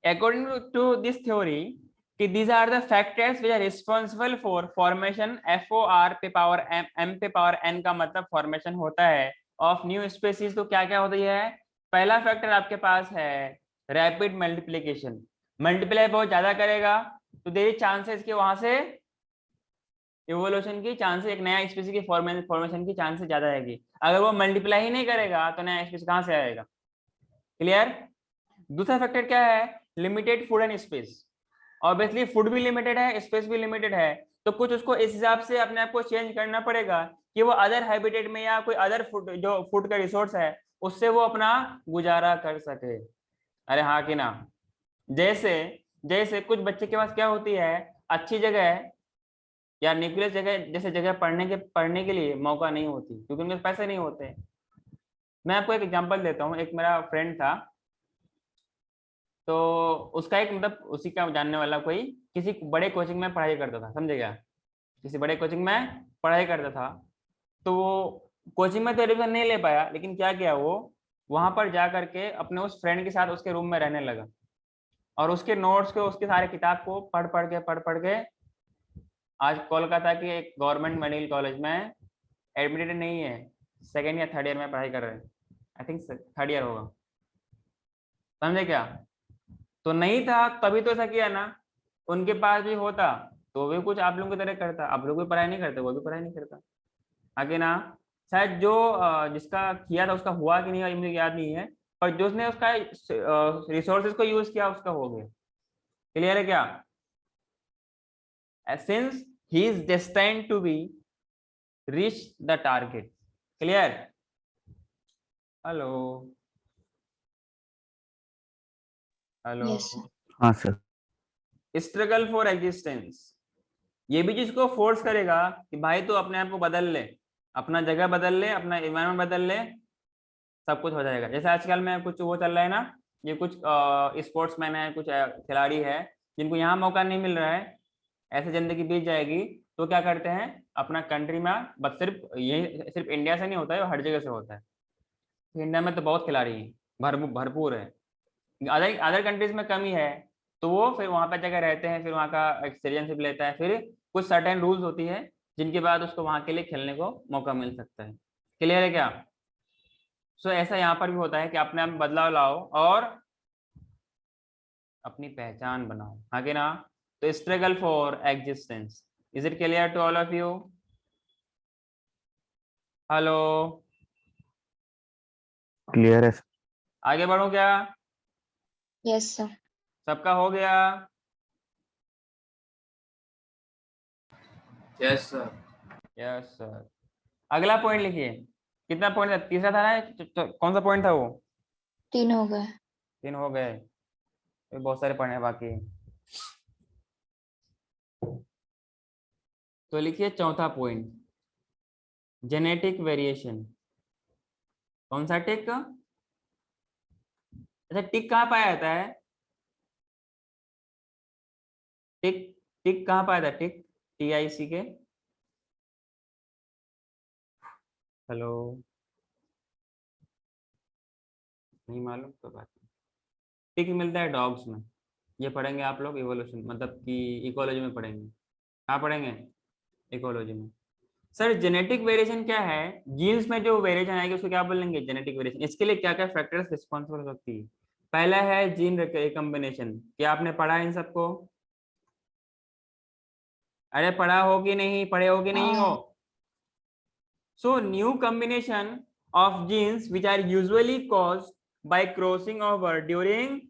A: According to this theory, these are the factors which are responsible for formation FOR पे power M पे power N का मतलब formation होता है of new species। तो क्या क्या होती है? पहला फैक्टर आपके पास है रैपिड मल्टीप्लीकेशन, मल्टीप्लाई बहुत ज्यादा करेगा तो देयर इज चांसेस कि वहां से इवोल्यूशन की चांसेस, एक नया स्पीसीज की फॉर्मेशन की चांसेस ज्यादा रहेगी। अगर वो मल्टीप्लाई ही नहीं करेगा तो नया स्पीसीज कहां से आएगा? क्लियर? दूसरा फैक्टर क्या है? Limited food and space. Obviously food भी लिमिटेड है, स्पेस भी लिमिटेड है, तो कुछ उसको इस हिसाब से अपने आप को चेंज करना पड़ेगा कि वो अदर हैबिटेट में या कोई अदर फूड, जो फूड का रिसोर्स है, उससे वो अपना गुजारा कर सके। अरे हाँ कि ना? जैसे जैसे कुछ बच्चे के पास क्या होती है, अच्छी जगह या न्यूक्लियस जगह, जैसे जगह पढ़ने के लिए मौका नहीं होती क्योंकि उनके पैसे नहीं होते। मैं आपको एक एग्जांपल देता हूँ। एक मेरा फ्रेंड था, तो उसका एक मतलब उसी का जानने वाला कोई किसी बड़े कोचिंग में पढ़ाई करता था, समझे क्या? किसी बड़े कोचिंग में पढ़ाई करता था, तो वो कोचिंग में तो एडमिशन नहीं ले पाया, लेकिन क्या किया, वो वहां पर जा करके अपने उस फ्रेंड के साथ उसके रूम में रहने लगा और उसके नोट्स को, उसके सारे किताब को पढ़ पढ़ के आज कोलकाता के एक गवर्नमेंट मेडिकल कॉलेज में एडमिटेड नहीं है, सेकेंड या थर्ड ईयर में पढ़ाई कर रहे हैं, आई थिंक थर्ड ईयर होगा। समझे क्या? तो नहीं था तभी तो ऐसा किया ना, उनके पास भी होता तो भी कुछ आप लोगों की तरह करता। आप लोग भी पढ़ाई नहीं करते, वो भी पढ़ाई नहीं करता, आगे ना। शायद जो जिसका किया था उसका हुआ कि नहीं हुआ ये मुझे याद नहीं है, पर जो उसने उसका रिसोर्सेज को यूज किया उसका हो गया। क्लियर है क्या? Since he is destined to be reach the target. Clear? Hello hello.
C: Yes sir.
B: हाँ सर।
A: स्ट्रगल फॉर एग्जिस्टेंस, ये भी जिसको फोर्स करेगा कि भाई तू अपने आप को बदल ले, अपना जगह बदल ले, अपना इन्वायरमेंट बदल ले, सब कुछ हो जाएगा। जैसे आजकल में कुछ वो चल रहा है ना, ये कुछ स्पोर्ट्समैन है, कुछ खिलाड़ी है जिनको यहाँ मौका नहीं मिल रहा है, ऐसे जिंदगी बीत जाएगी, तो क्या करते हैं अपना कंट्री में, बस सिर्फ ये सिर्फ इंडिया से नहीं होता है, हर जगह से होता है। इंडिया में तो बहुत खिलाड़ी हैं, भरपूर है, अदर अदर कंट्रीज में कमी है, तो वो फिर वहां पर जगह रहते हैं, फिर वहाँ का एक्सपीरियंस लेता है, फिर कुछ सर्टेन रूल्स होती है जिनके बाद उसको वहां के लिए खेलने को मौका मिल सकता है। क्लियर है क्या? सो ऐसा यहाँ पर भी होता है कि अपने आप में बदलाव लाओ और अपनी पहचान बनाओ, आगे ना। तो struggle for existence, is it clear to all of you? Hello,
B: clear है सर।
A: आगे बढ़ो क्या?
C: Yes sir.
A: सबका हो गया?
E: Yes sir.
A: Yes sir. अगला पॉइंट लिखिए। कितना पॉइंट था? तीसरा था ना? कौन सा पॉइंट था वो?
C: 3 हो गए।
A: 3 हो गए, फिर बहुत सारे पढ़ने बाकी। तो लिखिए चौथा पॉइंट, जेनेटिक वेरिएशन। कौन सा टिक? अच्छा, टिक कहाँ पाया जाता है? टिक टिक कहाँ पाया जाता है? टिक, TIC के। हेलो, नहीं मालूम तो बात नहीं। टिक मिलता है डॉग्स में, ये पढ़ेंगे आप लोग इवोल्यूशन, मतलब कि इकोलॉजी में पढ़ेंगे। कहाँ पढ़ेंगे? इकोलॉजी में। सर जेनेटिक वेरिएशन क्या है? जीन्स में जो वेरिएशन आएगी उसको क्या बोलेंगे? Genetic variation. इसके लिए क्या क्या फैक्टर्स रिस्पॉन्सिबल हो सकती है? पहला है जीन रिकम्बिनेशन। क्या आपने पढ़ा है इन सबको? अरे पढ़ा हो कि नहीं, पढ़े हो कि नहीं हो?
C: हाँ
A: So new combination of genes which are usually caused by crossing over during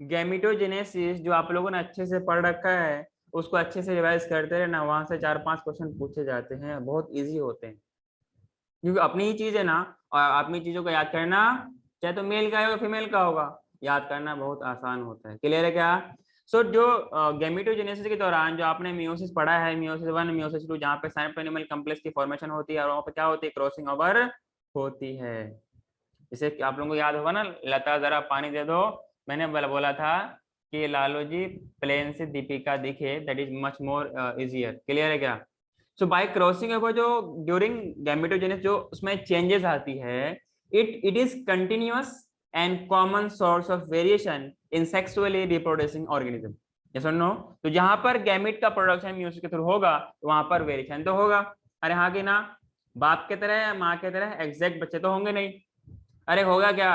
A: gametogenesis, जो आप लोगों ने अच्छे से पढ़ रखा है उसको अच्छे से रिवाइज करते रहना, वहां से 4-5 क्वेश्चन पूछे जाते हैं, बहुत इजी होते हैं क्योंकि अपनी ही चीज है ना, और अपनी चीजों को याद करना चाहे तो मेल का होगा फीमेल का होगा, याद करना बहुत आसान होता है। क्लियर है क्या? सो जो गैमेटोजेनेसिस के दौरान जो आपने मियोसिस पढ़ा है, मियोसिस 1 मियोसिस 2, जहाँ पे साइटोप्लाज्मिक कॉम्प्लेक्स की फॉर्मेशन होती है और वहाँ पे क्या होती है? क्रॉसिंग ओवर होती है। इसे आप लोगों को याद होगा ना, लता जरा पानी दे दो, मैंने बोला था कि लालू जी प्लेन से दीपिका दिखे, that is much more easier. Clear है क्या? सो बाय क्रॉसिंग ओवर जो ड्यूरिंग गैमेटोजेनेसिस जो उसमें चेंजेस आती है, it is continuous and common source of variation in sexually reproducing organism. Yes और नो? तो जहां पर गैमेट का प्रोडक्शन म्यूसिस के थ्रू होगा तो वहां पर वेरिएशन तो होगा। अरे हाँ कि ना? बाप के तरह या माँ के तरह एग्जैक्ट बच्चे तो होंगे नहीं। अरे होगा क्या?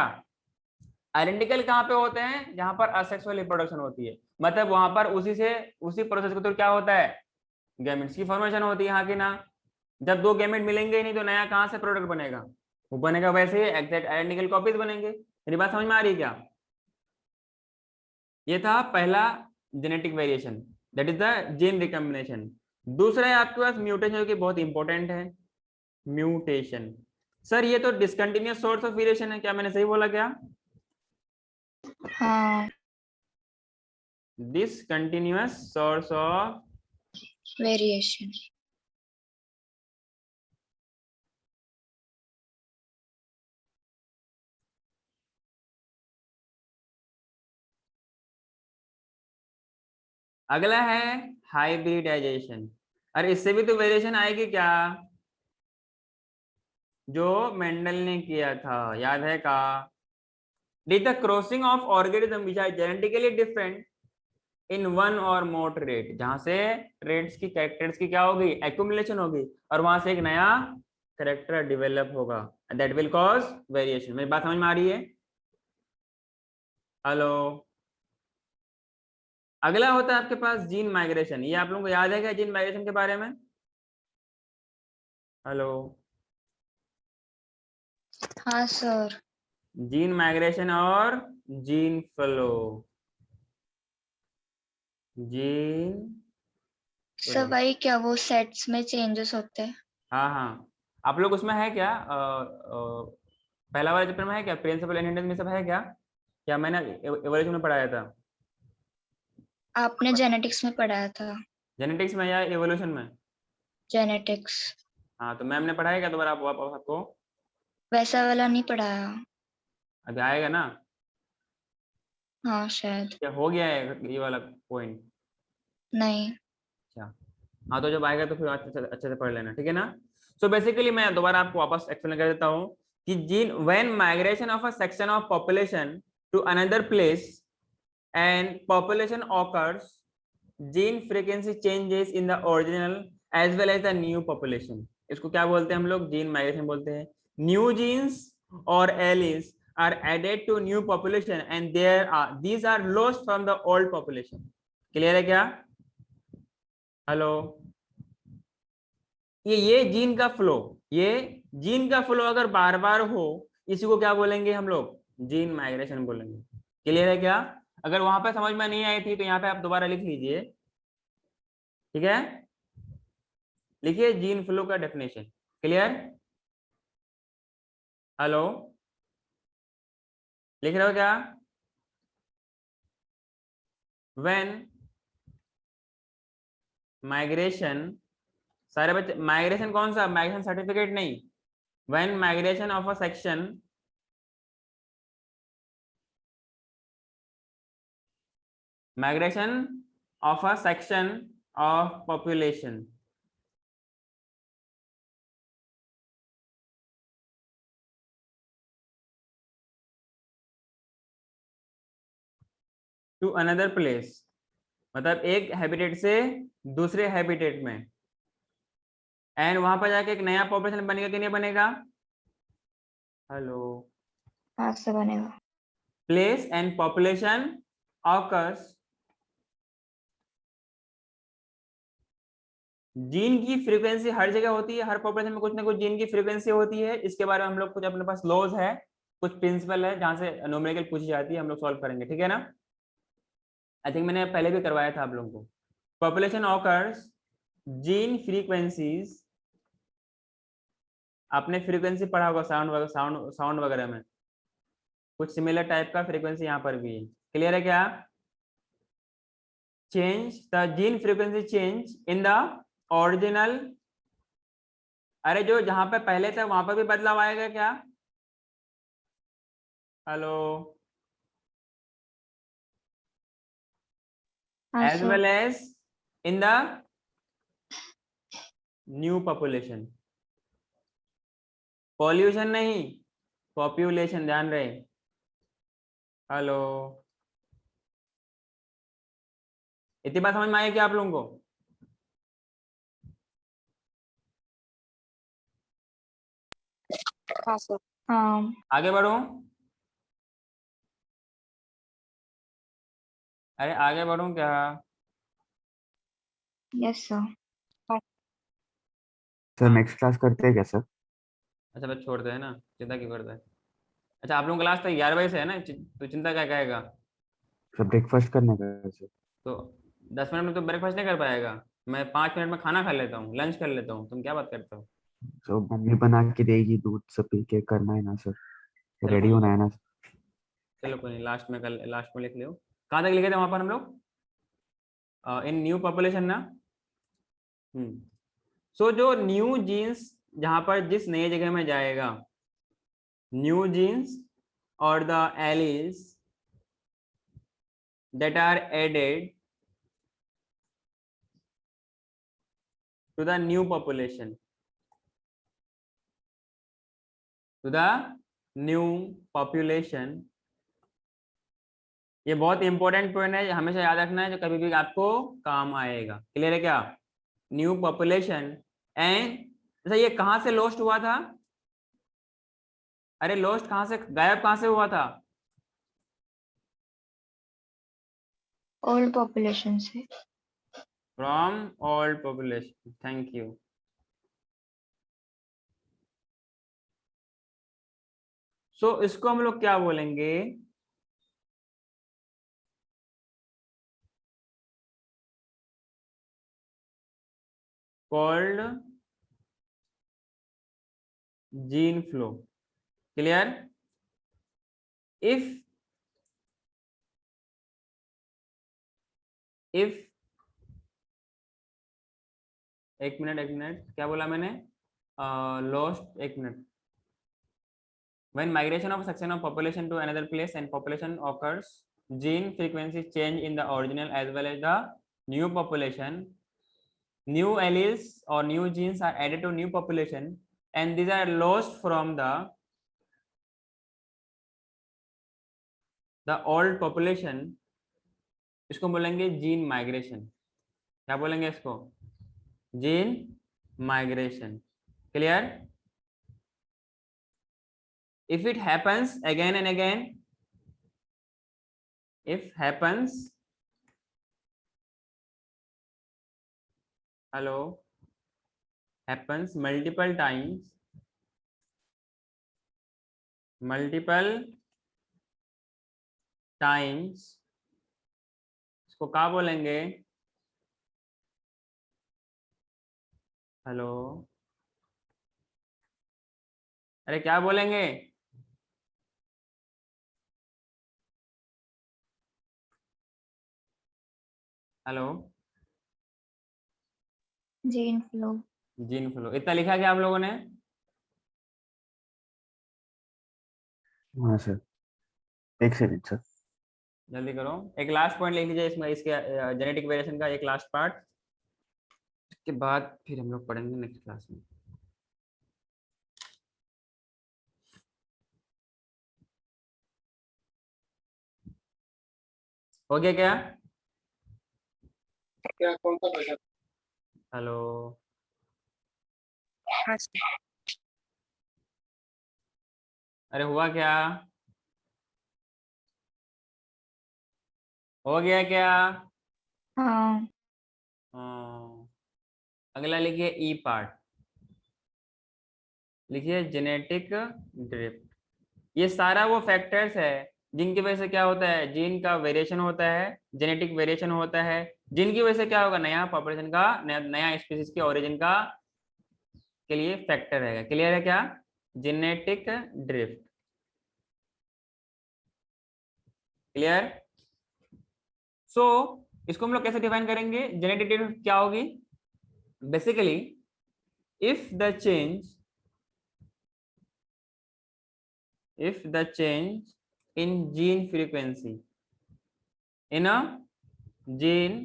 A: आइडेंटिकल कहाँ पे होते हैं? जहां पर असेक्सुअल रिप्रोडक्शन होती है, मतलब वहां पर उसी प्रोसेस के थ्रू क्या होता है? गैमेट्स की फॉर्मेशन होती है। यहाँ की ना, जब दो गैमेट मिलेंगे ही नहीं तो नया कहाँ से प्रोडक्ट बनेगा? वो बनेगा वैसे ही, एग्जैक्ट आइडेंटिकल कॉपीज बनेंगे। मेरी बात समझ में आ रही है क्या? ये था पहला genetic variation, that is the gene recombination. दूसरा है आपके पास म्यूटेशन, जो कि बहुत इंपॉर्टेंट है। म्यूटेशन सर ये तो डिसकंटिन्यूअस सोर्स ऑफ वेरिएशन है, क्या मैंने सही बोला क्या?
C: हाँ
A: डिसकंटिन्यूअस सोर्स ऑफ
C: वेरिएशन।
A: अगला है हाइब्रिडाइजेशन। अरे इससे भी तो वेरिएशन आएगी क्या? जो मेंडल ने किया था, याद है का? Did the crossing of organisms which are genetically different in one or more trait, जहां से ट्रेड्स की कैरेक्टर्स की क्या होगी? एक्यूमुलेशन होगी, और वहां से एक नया कैरेक्टर डेवलप होगा, दैट विल कॉज वेरिएशन। मेरी बात समझ में आ रही है? हेलो? अगला होता है आपके पास जीन माइग्रेशन। ये आप लोगों को याद है क्या जीन माइग्रेशन के बारे में? हेलो?
C: हाँ सर।
A: जीन माइग्रेशन और जीन फ्लो। जीन
C: सर भाई क्या वो सेट्स में चेंजेस होते हैं?
A: हाँ हाँ, आप लोग उसमें है क्या? पहला वाला चैप्टर में है क्या? प्रिंसिपल इनहेरिटेंस में सब है क्या? क्या मैंने एवोल्यूशन में पढ़ाया था?
C: आपने जेनेटिक्स में पढ़ाया था।
A: जेनेटिक्स में या एवोल्यूशन में?
C: जेनेटिक्स।
A: हाँ तो मैम ने पढ़ाया क्या दोबारा आप वापस आपको?
C: वैसा वाला नहीं पढ़ाया।
A: अभी आएगा ना?
C: हाँ शायद।
A: क्या हो गया है ये वाला पॉइंट?
C: नहीं।
A: अच्छा, हाँ तो जब आएगा तो फिर अच्छे से पढ़ लेना, ठीक है ना? सो बेसिकली मैं दोबारा आपको वापस एक्सप्लेन कर देता हूँ कि gene when migration of a section of population to another place and population occurs, gene frequency changes in the original as well as the new population. इसको क्या बोलते हैं हम लोग? जीन माइग्रेशन बोलते हैं। न्यू जीन्स और alleles are added to new population and there are these are lost from the old population. Clear है क्या? हेलो? ये जीन का फ्लो, ये जीन का फ्लो अगर बार बार हो, इसी को क्या बोलेंगे हम लोग? जीन माइग्रेशन बोलेंगे। क्लियर है क्या? अगर वहां पे समझ में नहीं आई थी तो यहाँ पे आप दोबारा लिख लीजिए, ठीक है? लिखिए जीन फ्लो का डेफिनेशन। क्लियर? हेलो? लिख रहे हो क्या? व्हेन माइग्रेशन, सारे बच्चे माइग्रेशन कौन सा? माइग्रेशन सर्टिफिकेट नहीं। When migration of a section, migration of a section of population, to another place, मतलब एक हैबिटेट से दूसरे हैबिटेट में, एंड वहां पर जाके एक नया पॉपुलेशन बनेगा कि नहीं बनेगा? हेलो,
C: हाँ सर बनेगा।
A: Place and population occurs, gene की फ्रीक्वेंसी हर जगह होती है, हर पॉपुलेशन में कुछ ना कुछ जीन की फ्रीक्वेंसी होती है। इसके बारे में हम लोग कुछ अपने पास लॉज है, कुछ प्रिंसिपल है जहां से न्यूमेरिकल पूछी जाती है, हम लोग सॉल्व करेंगे, ठीक है ना? आई थिंक मैंने पहले भी करवाया था आप लोगों को। पॉपुलेशन ऑकर्स, जीन फ्रीक्वेंसीज, आपने फ्रीक्वेंसी पढ़ा होगा साउंड वगैरह में, कुछ सिमिलर टाइप का फ्रीक्वेंसी यहाँ पर भी है। क्लियर है क्या? Change the gene frequency change in the original, अरे जो जहां पे पहले था वहां पर भी बदलाव आएगा क्या? हेलो,
C: हाँ
A: as
C: sir.
A: Well as in the new population, pollution नहीं, पॉपुलेशन, ध्यान रहे। हेलो, इतनी बात समझ में आई क्या आप लोगों को?
D: हाँ सर।
C: हाँ
A: आगे बढ़ो, अरे आगे बढ़ूं क्या?
C: Yes sir.
B: सर
A: हाँ,
B: नेक्स्ट क्लास करते हैं क्या सर?
A: अच्छा बस छोड़ दे, है ना, चिंता क्यों करता है? अच्छा आप लोगों का क्लास तो 11 बजे से है ना, तो चिंता क्या कहेगा?
B: सर ब्रेकफास्ट करने का है सर।
A: तो 10 मिनट में तो ब्रेकफास्ट नहीं कर पाएगा, मैं 5 मिनट में खाना खा लेता हूँ, लंच कर लेता हूँ, तुम क्या बात करते हो?
B: तो मम्मी बना के देगी, दूध सब पी के करना है ना सर,
A: चलो
B: रेडी
A: कोई
B: होना
A: नहीं,
B: है ना।
A: चलो कोई नहीं, लास्ट में कर, लास्ट में लिख लो। कहाँ तक लिखे थे वहां पर हम लोग? इन न्यू पॉपुलेशन ना। सो जो न्यू जीन्स जहां पर जिस नई जगह में जाएगा, न्यू जीन्स और the allies that are added to the new population, to the new population, ये बहुत इंपॉर्टेंट पॉइंट है, हमेशा याद रखना है, जो कभी भी आपको काम आएगा। क्लियर है क्या? न्यू पॉपुलेशन एंड, जैसे ये कहां से लॉस्ट हुआ था? अरे लॉस्ट कहां से, गायब कहां से हुआ था?
C: ओल्ड पॉपुलेशन से।
A: From old population, thank you. So इसको हम लोग क्या बोलेंगे? Called gene flow. Clear? If एक मिनट क्या बोला मैंने? लॉस्ट, एक minute. When migration of a section of population to another place and population occurs, gene frequency change in the original as well as the new population. New alleles or new genes are added to new population, and these are lost from the old population. इसको बोलेंगे gene migration. क्या बोलेंगे इसको? Gene migration. Clear? If it happens again and again, if happens, hello, happens multiple times, इसको क्या बोलेंगे? Hello, अरे क्या बोलेंगे? Hello,
C: gene flow.
A: Gene flow, इतना लिखा क्या आप लोगों ने?
B: हाँ सर, एक सेकंड सर।
A: जल्दी करो, एक लास्ट पॉइंट लिख लीजिए इसमें, इसके जेनेटिक वेरिएशन का एक लास्ट पार्ट, के बाद फिर हम लोग पढ़ेंगे नेक्स्ट क्लास में। हो गया क्या?
E: क्या कौन सा क्वेश्चन?
A: हेलो,
D: हाँ सर।
A: अरे हुआ क्या? हो गया क्या?
C: हाँ
A: हाँ। अगला लिखिए ई पार्ट, लिखिए जेनेटिक ड्रिफ्ट। ये सारा वो फैक्टर्स है जिनकी वजह से क्या होता है, जीन का वेरिएशन होता है, जेनेटिक वेरिएशन होता है, जिनकी वजह से क्या होगा, नया पॉपुलेशन का, नया स्पीसीज के ओरिजिन का के लिए फैक्टर रहेगा। क्लियर है क्या? Genetic drift. क्लियर? सो इसको हम लोग कैसे डिफाइन करेंगे? जेनेटिक ड्रिफ्ट क्या होगी? Basically if the change in gene frequency in a gene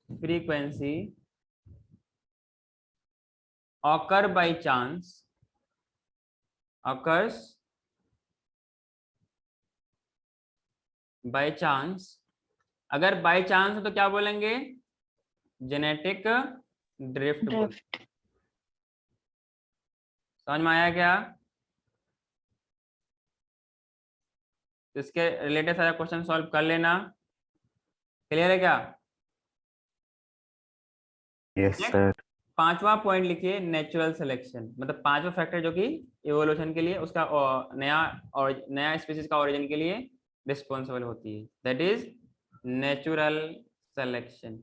A: frequency occurs by chance, अगर बाय चांस है तो क्या बोलेंगे? जेनेटिक ड्रिफ्ट बोल।
C: ड्रिफ्ट।
A: समझ में आया क्या? तो इसके रिलेटेड सारा क्वेश्चन सॉल्व कर लेना। क्लियर है क्या?
B: Yes
A: Next,
B: sir.
A: 5वां पॉइंट लिखिए नेचुरल सिलेक्शन, मतलब 5वां फैक्टर जो कि इवोल्यूशन के लिए, उसका नया स्पीसीज का ओरिजिन के लिए रिस्पॉन्सिबल होती है, that is natural selection.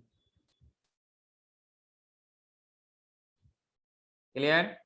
A: Clear?